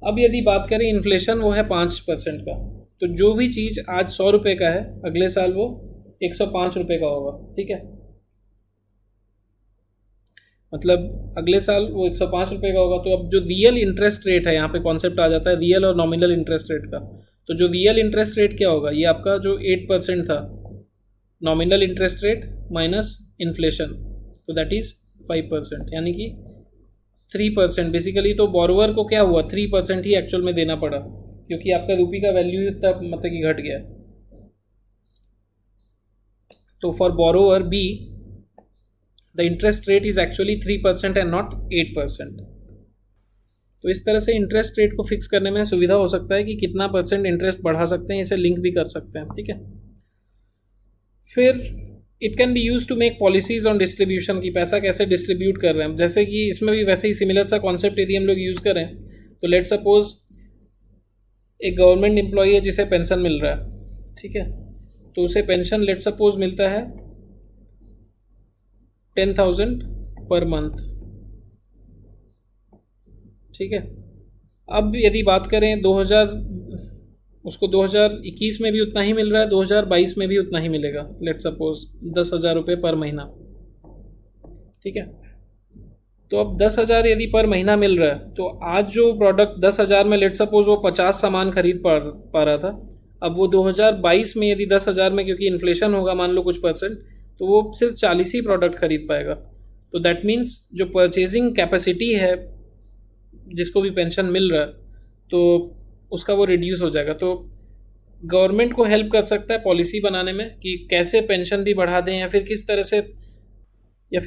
अब यदि बात करें इन्फ्लेशन, वो है 5% का, तो जो भी चीज़ आज 100 रुपये का है, अगले साल वो 105 रुपये का होगा। ठीक है, मतलब अगले साल वो 105 रुपये का होगा। तो अब जो रियल इंटरेस्ट रेट है, यहाँ पे कॉन्सेप्ट आ जाता है रियल और नॉमिनल इंटरेस्ट रेट का। तो जो रियल इंटरेस्ट रेट क्या होगा? ये आपका जो 8% था, nominal interest rate minus inflation, तो दैट इज़ 5%, यानी कि 3% बेसिकली। तो बोरोवर को क्या हुआ? 3% ही एक्चुअल में देना पड़ा, क्योंकि आपका रुपये का वैल्यू तब मतलब कि घट गया। तो for borrower B the interest rate is actually 3% and not 8%। तो इस तरह से इंटरेस्ट रेट को फिक्स करने में सुविधा हो सकता है कि कितना परसेंट इंटरेस्ट बढ़ा सकते हैं, इसे लिंक भी कर सकते हैं। ठीक है, फिर it can be use to make policies on distribution, की पैसा कैसे डिस्ट्रीब्यूट कर रहे हैं। जैसे कि इसमें भी वैसे ही सिमिलर सा कॉन्सेप्ट यदि हम लोग यूज़ करें, तो लेट सपोज एक गवर्नमेंट एम्प्लॉई है जिसे पेंशन मिल रहा है, ठीक है, तो उसे पेंशन लेट सपोज मिलता है 10,000 पर मंथ। ठीक है, अब यदि बात करें उसको 2021 में भी उतना ही मिल रहा है, 2022 में भी उतना ही मिलेगा, लेट सपोज 10,000 रुपये पर महीना। ठीक है, तो अब 10,000 यदि पर महीना मिल रहा है, तो आज जो प्रोडक्ट 10,000 में लेट सपोज वो 50 सामान खरीद पा रहा था, अब वो 2022 में यदि 10,000 में, क्योंकि इन्फ्लेशन होगा मान लो कुछ %, तो वो सिर्फ 40 ही प्रोडक्ट खरीद पाएगा। तो दैट मीन्स जो परचेजिंग कैपेसिटी है जिसको भी पेंशन मिल रहा है, तो उसका वो रिड्यूस हो जाएगा। तो गवर्नमेंट को हेल्प कर सकता है पॉलिसी बनाने में कि कैसे पेंशन भी बढ़ा दें, या फिर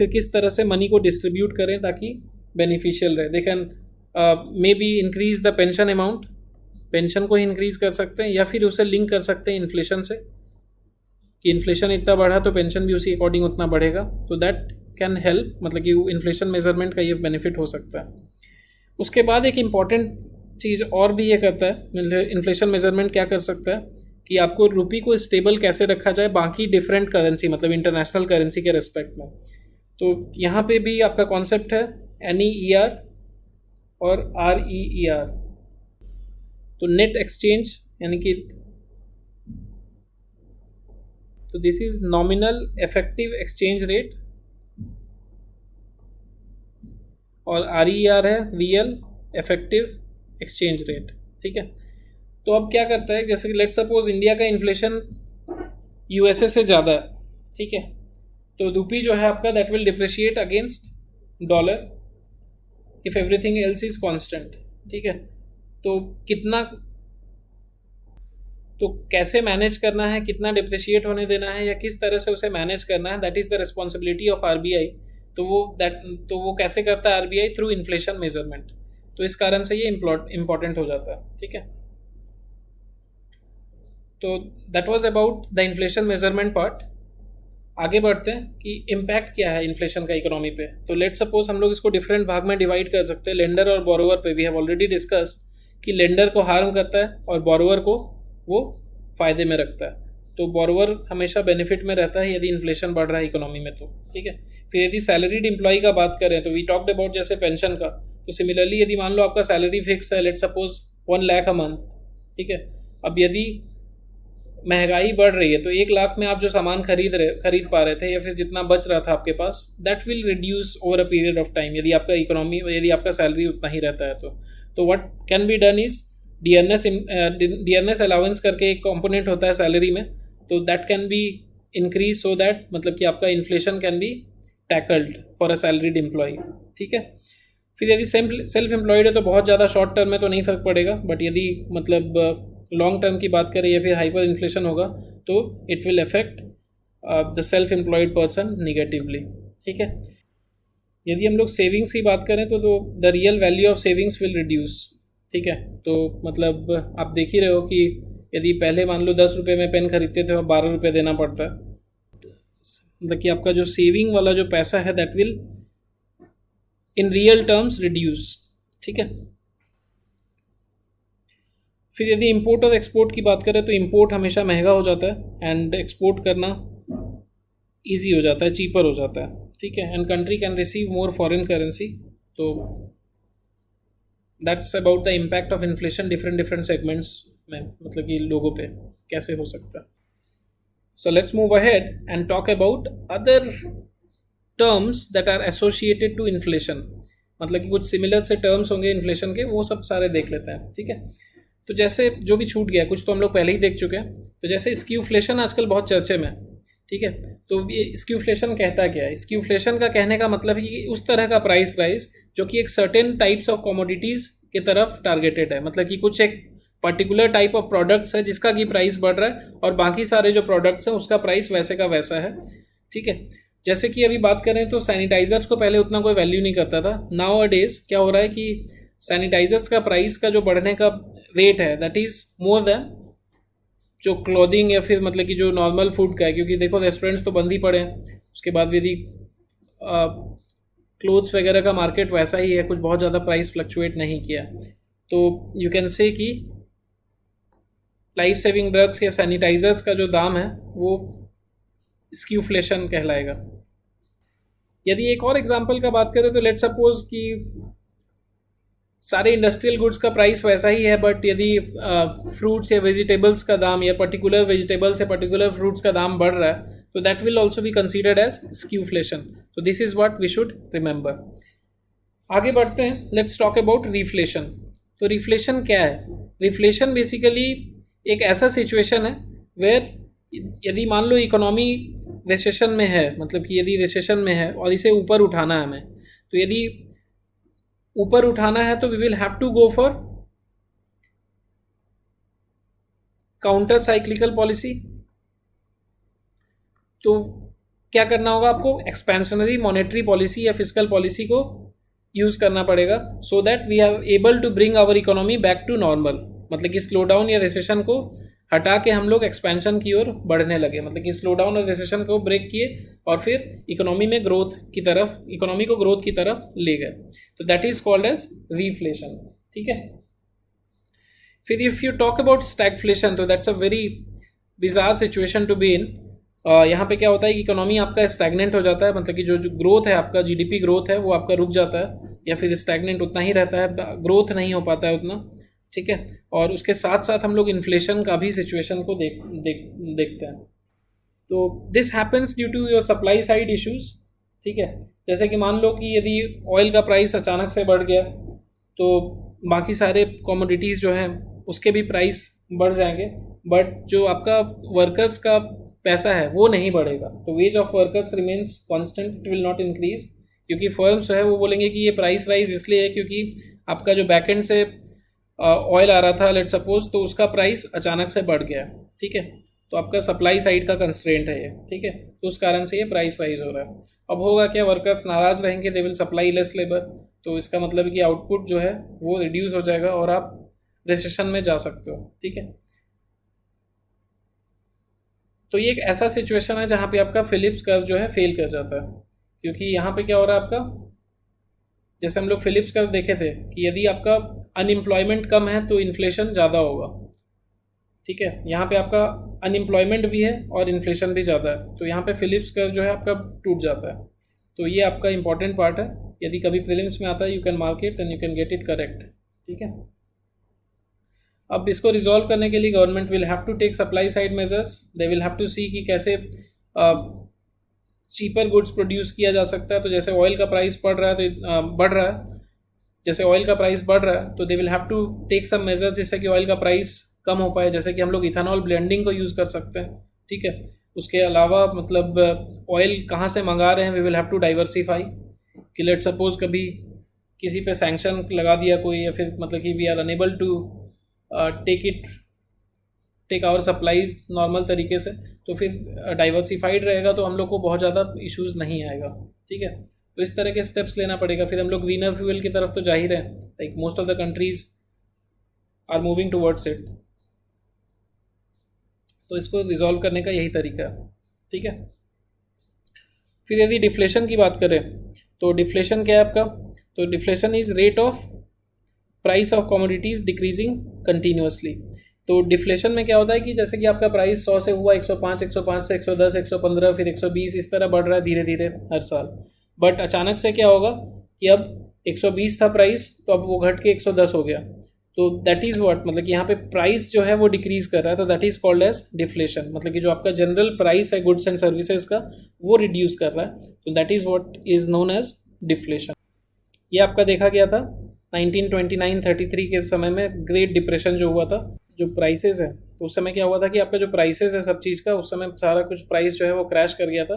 किस तरह से मनी को डिस्ट्रीब्यूट करें ताकि बेनिफिशियल रहे। They can may be increase the pension amount, pension को ही इंक्रीज कर सकते हैं, या फिर उसे लिंक कर सकते हैं इन्फ्लेशन से, कि इन्फ्लेशन इतना बढ़ा तो पेंशन भी उसी अकॉर्डिंग उतना बढ़ेगा। तो दैट कैन हेल्प, मतलब कि इन्फ्लेशन मेजरमेंट का ये बेनिफिट हो सकता है। उसके बाद एक इम्पॉर्टेंट चीज़ और भी ये करता है इन्फ्लेशन मेजरमेंट, क्या कर सकता है कि आपको रुपये को स्टेबल कैसे रखा जाए बाकी डिफरेंट करेंसी, मतलब इंटरनेशनल करेंसी के रिस्पेक्ट में। तो यहाँ पे भी आपका कॉन्सेप्ट है NEER और REER। तो नेट एक्सचेंज यानी कि, तो this is nominal effective exchange rate, और REER है रियल इफेक्टिव एक्सचेंज रेट। ठीक है, तो अब क्या करता है, जैसे लेट सपोज इंडिया का इन्फ्लेशन USA से ज़्यादा है, ठीक है, तो रूपी जो है आपका that will depreciate against dollar if everything else is constant. ठीक है, तो कितना, तो कैसे मैनेज करना है, कितना डिप्रिशिएट होने देना है या किस तरह से उसे मैनेज करना है, that is the responsibility of RBI। तो वो कैसे करता है RBI? Through inflation measurement. तो इस कारण से ये इम्पॉर्टेंट हो जाता है। ठीक है, तो that was about the inflation measurement part. आगे बढ़ते हैं कि इम्पैक्ट क्या है इन्फ्लेशन का इकोनॉमी पे। तो लेट सपोज हम लोग इसको डिफरेंट भाग में डिवाइड कर सकते हैं, लेंडर और बोरोवर पे। वी हैव ऑलरेडी डिस्कस कि लेंडर को हार्म करता है और बोरोवर को वो फायदे में रखता है। तो बोरोवर हमेशा बेनिफिट में रहता है यदि इन्फ्लेशन बढ़ रहा है इकोनॉमी में। तो ठीक है, फिर यदि सैलरीड एम्प्लॉय का बात करें तो वी टॉक्ड अबाउट जैसे पेंशन का। तो सिमिलरली यदि मान लो आपका सैलरी फिक्स है, let suppose 1 lakh a month, ठीक है, अब यदि महंगाई बढ़ रही है तो 1 लाख में आप जो सामान खरीद पा रहे थे या फिर जितना बच रहा था आपके पास, that will reduce over a period of time यदि आपका इकोनॉमी, यदि आपका सैलरी उतना ही रहता है। तो what can be done is dearness allowance करके एक कंपोनेंट होता है सैलरी में, तो that can be increase so that मतलब कि आपका inflation can be tackled for a salaried employee. ठीक है, फिर यदि सेल्फ एम्प्लॉयड है तो बहुत ज़्यादा शॉर्ट टर्म में तो नहीं फर्क पड़ेगा, बट यदि मतलब लॉन्ग टर्म की बात करें या फिर हाइपर इन्फ्लेशन होगा तो it will affect the self employed person negatively. ठीक है, यदि हम लोग सेविंग्स की बात करें तो the real value of savings will reduce. ठीक है, तो मतलब आप देख ही रहे हो कि यदि पहले मान लो 10 रुपये में पेन खरीदते थे और 12 रुपये देना पड़ता है, मतलब कि आपका जो सेविंग वाला जो पैसा है that will in real terms reduce. ठीक है, फिर यदि इंपोर्ट और एक्सपोर्ट की बात करें तो इंपोर्ट हमेशा महंगा हो जाता है एंड एक्सपोर्ट करना इजी हो जाता है, चीपर हो जाता है। ठीक है, and country can receive more foreign currency. तो that's about the impact of inflation different segments में, मतलब कि लोगों पे कैसे हो सकता है। So let's move ahead and talk about other terms that are associated to inflation, मतलब कि कुछ सिमिलर से टर्म्स होंगे इन्फ्लेशन के, वो सब सारे देख लेते हैं। ठीक है, तो जैसे जो भी छूट गया कुछ तो हम लोग पहले ही देख चुके हैं। तो जैसे स्क्यूफ्लेशन आजकल बहुत चर्चे में। ठीक है, तो ये स्क्यूफ्लेशन कहता क्या है? स्क्यूफ्लेशन का कहने का मतलब है कि उस तरह का प्राइस राइज जो कि एक सर्टेन टाइप्स ऑफ कमोडिटीज़ की तरफ टारगेटेड है, मतलब कि कुछ एक पर्टिकुलर टाइप ऑफ प्रोडक्ट्स है जिसका कि प्राइस बढ़ रहा है और बाकी सारे जो प्रोडक्ट्स हैं उसका प्राइस वैसे का वैसा है। ठीक है, जैसे कि अभी बात करें तो सैनिटाइजर्स को पहले उतना कोई वैल्यू नहीं करता था। नाउ अ डेज क्या हो रहा है कि सैनिटाइजर्स का प्राइस का जो बढ़ने का रेट है दैट इज़ मोर देन जो क्लोथिंग या फिर मतलब कि जो नॉर्मल फूड का है, क्योंकि देखो रेस्टोरेंट्स तो बंद ही पड़े हैं। उसके बाद यदि क्लोथ्स वगैरह का मार्केट वैसा ही है, कुछ बहुत ज़्यादा प्राइस फ्लक्चुएट नहीं किया। तो यू कैन से कि लाइफ सेविंग ड्रग्स या सैनिटाइजर्स का जो दाम है वो स्क्यूफ्लेशन कहलाएगा। यदि एक और एग्जांपल का बात करें तो लेट सपोज कि सारे इंडस्ट्रियल गुड्स का प्राइस वैसा ही है, बट यदि फ्रूट्स या वेजिटेबल्स का दाम या पर्टिकुलर वेजिटेबल्स या पर्टिकुलर फ्रूट्स का दाम बढ़ रहा है तो that will also be considered as skewflation. तो this is what we should remember. आगे बढ़ते हैं, लेट्स टॉक अबाउट रिफ्लेशन। तो रिफ्लेशन क्या है? रिफ्लेशन बेसिकली एक ऐसा सिचुएशन है वेयर यदि मान लो इकोनॉमी रिसेशन में है, मतलब कि यदि रिसेशन में है और इसे ऊपर उठाना है हमें, तो यदि ऊपर उठाना है तो we will have to go for counter cyclical policy. तो क्या करना होगा आपको? एक्सपेंशनरी मॉनेटरी पॉलिसी या फिजिकल पॉलिसी को यूज करना पड़ेगा so that we are able to bring our economy back to normal, मतलब कि स्लो डाउन या रिसेशन को हटा के हम लोग एक्सपेंशन की ओर बढ़ने लगे, मतलब कि स्लो डाउन और रिसेशन को ब्रेक किए और फिर इकोनॉमी में ग्रोथ की तरफ, इकोनॉमी को ग्रोथ की तरफ ले गए। तो that is called as reflation. ठीक है, फिर if you talk about stagflation तो that's a very bizarre situation to be in. यहाँ पे क्या होता है कि इकोनॉमी आपका स्टैगनेंट हो जाता है, मतलब कि जो जो ग्रोथ है आपका, जीडीपी ग्रोथ है वो आपका रुक जाता है या फिर स्टैगनेंट उतना ही रहता है, ग्रोथ नहीं हो पाता है उतना, ठीक है। और उसके साथ साथ हम लोग इन्फ्लेशन का भी सिचुएशन को देखते हैं। तो this happens due to your supply side issues, ठीक है। जैसे कि मान लो कि यदि ऑयल का प्राइस अचानक से बढ़ गया तो बाकी सारे कमोडिटीज़ जो हैं उसके भी प्राइस बढ़ जाएंगे, बट जो आपका वर्कर्स का पैसा है वो नहीं बढ़ेगा। तो ways of workers remains constant, it will not increase, क्योंकि फर्म्स जो है वो बोलेंगे कि ये प्राइस राइज इसलिए है क्योंकि आपका जो बैकएंड से ऑयल आ रहा था लेट सपोज, तो उसका प्राइस अचानक से बढ़ गया, ठीक है। तो आपका सप्लाई साइड का कंस्ट्रेंट है ये, ठीक है। तो उस कारण से ये प्राइस राइज हो रहा है। अब होगा क्या, वर्कर्स नाराज रहेंगे, they will supply less labour, तो इसका मतलब है कि आउटपुट जो है वो रिड्यूस हो जाएगा और आप रिसेशन में जा सकते हो, ठीक है। तो ये एक ऐसा सिचुएशन है जहाँ पे आपका फिलिप्स कर्व जो है फेल कर जाता है, क्योंकि यहाँ पे क्या हो रहा है आपका, जैसे हम लोग फिलिप्स कर्व देखे थे कि यदि आपका अनएम्प्लॉयमेंट कम है तो इन्फ्लेशन ज़्यादा होगा, ठीक है। यहाँ पे आपका अनएम्प्लॉयमेंट भी है और इन्फ्लेशन भी ज़्यादा है, तो यहाँ पे फिलिप्स कर्व जो है आपका टूट जाता है। तो ये आपका इंपॉर्टेंट पार्ट है, यदि कभी प्रीलिम्स में आता है you can mark it and you can get it correct, ठीक है। अब इसको रिजॉल्व करने के लिए government will have to take supply side measures, they will have to see कि कैसे चीपर गुड्स प्रोड्यूस किया जा सकता है। तो जैसे ऑयल का प्राइस बढ़ रहा है तो बढ़ रहा है, जैसे ऑयल का प्राइस बढ़ रहा है तो they will have to take some measures जिससे कि ऑयल का प्राइस कम हो पाए, जैसे कि हम लोग इथेनॉल ब्लेंडिंग को यूज़ कर सकते हैं, ठीक है। उसके अलावा मतलब ऑयल कहाँ से मंगा रहे हैं, we will have to diversify, कि लेट सपोज कभी किसी पे सैंक्शन लगा दिया कोई, या फिर मतलब कि we are unable to take our supplies normal तरीके से, तो फिर डाइवर्सिफाइड रहेगा तो हम लोग को बहुत ज़्यादा इश्यूज़ नहीं आएगा, ठीक है। तो इस तरह के स्टेप्स लेना पड़ेगा। फिर हम लोग ग्रीनर फ्यूल की तरफ तो जा ही रहे हैं, like most of the countries are moving towards it. तो इसको रिजॉल्व करने का यही तरीका है, ठीक है। फिर यदि डिफ्लेशन की बात करें तो डिफ्लेशन क्या है आपका, तो deflation is rate of price of commodities decreasing continuously. तो डिफ्लेशन में क्या होता है कि जैसे कि आपका प्राइस 100 से हुआ 105, 105 से 110, 115, फिर 120, इस तरह बढ़ रहा है धीरे धीरे हर साल। बट अचानक से क्या होगा कि अब 120 था प्राइस तो अब वो घट के 110 हो गया, तो दैट इज़ व्हाट, मतलब कि यहाँ पे प्राइस जो है वो डिक्रीज कर रहा है, तो that is called as deflation. मतलब कि जो आपका जनरल प्राइस है गुड्स एंड सर्विसेज का वो रिड्यूस कर रहा है, तो that is what is known as deflation. ये आपका देखा गया था 1929-33 के समय में, ग्रेट डिप्रेशन जो हुआ था, जो प्राइसेस है, तो उस समय क्या हुआ था कि आपका जो प्राइसेस है सब चीज़ का, उस समय सारा कुछ प्राइस जो है वो क्रैश कर गया था।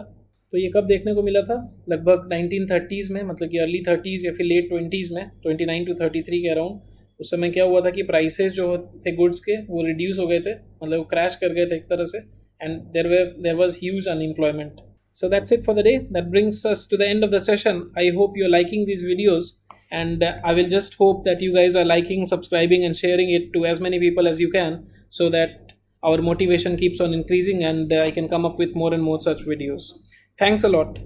तो ये कब देखने को मिला था, लगभग 1930s में, मतलब कि अर्ली 30s या फिर लेट 20s में, 29 to 33 के अराउंड। उस समय क्या हुआ था कि प्राइसेस जो थे गुड्स के वो रिड्यूस हो गए थे, मतलब वो क्रैश कर गए थे एक तरह से, and there was huge unemployment. So that's it for the day. That brings us to the end of the session. I hope you're liking these videos, and I will just hope that you guys are liking, subscribing and sharing it to as many people as you can, so that our motivation keeps on increasing and I can come up with more and more such videos. Thanks a lot.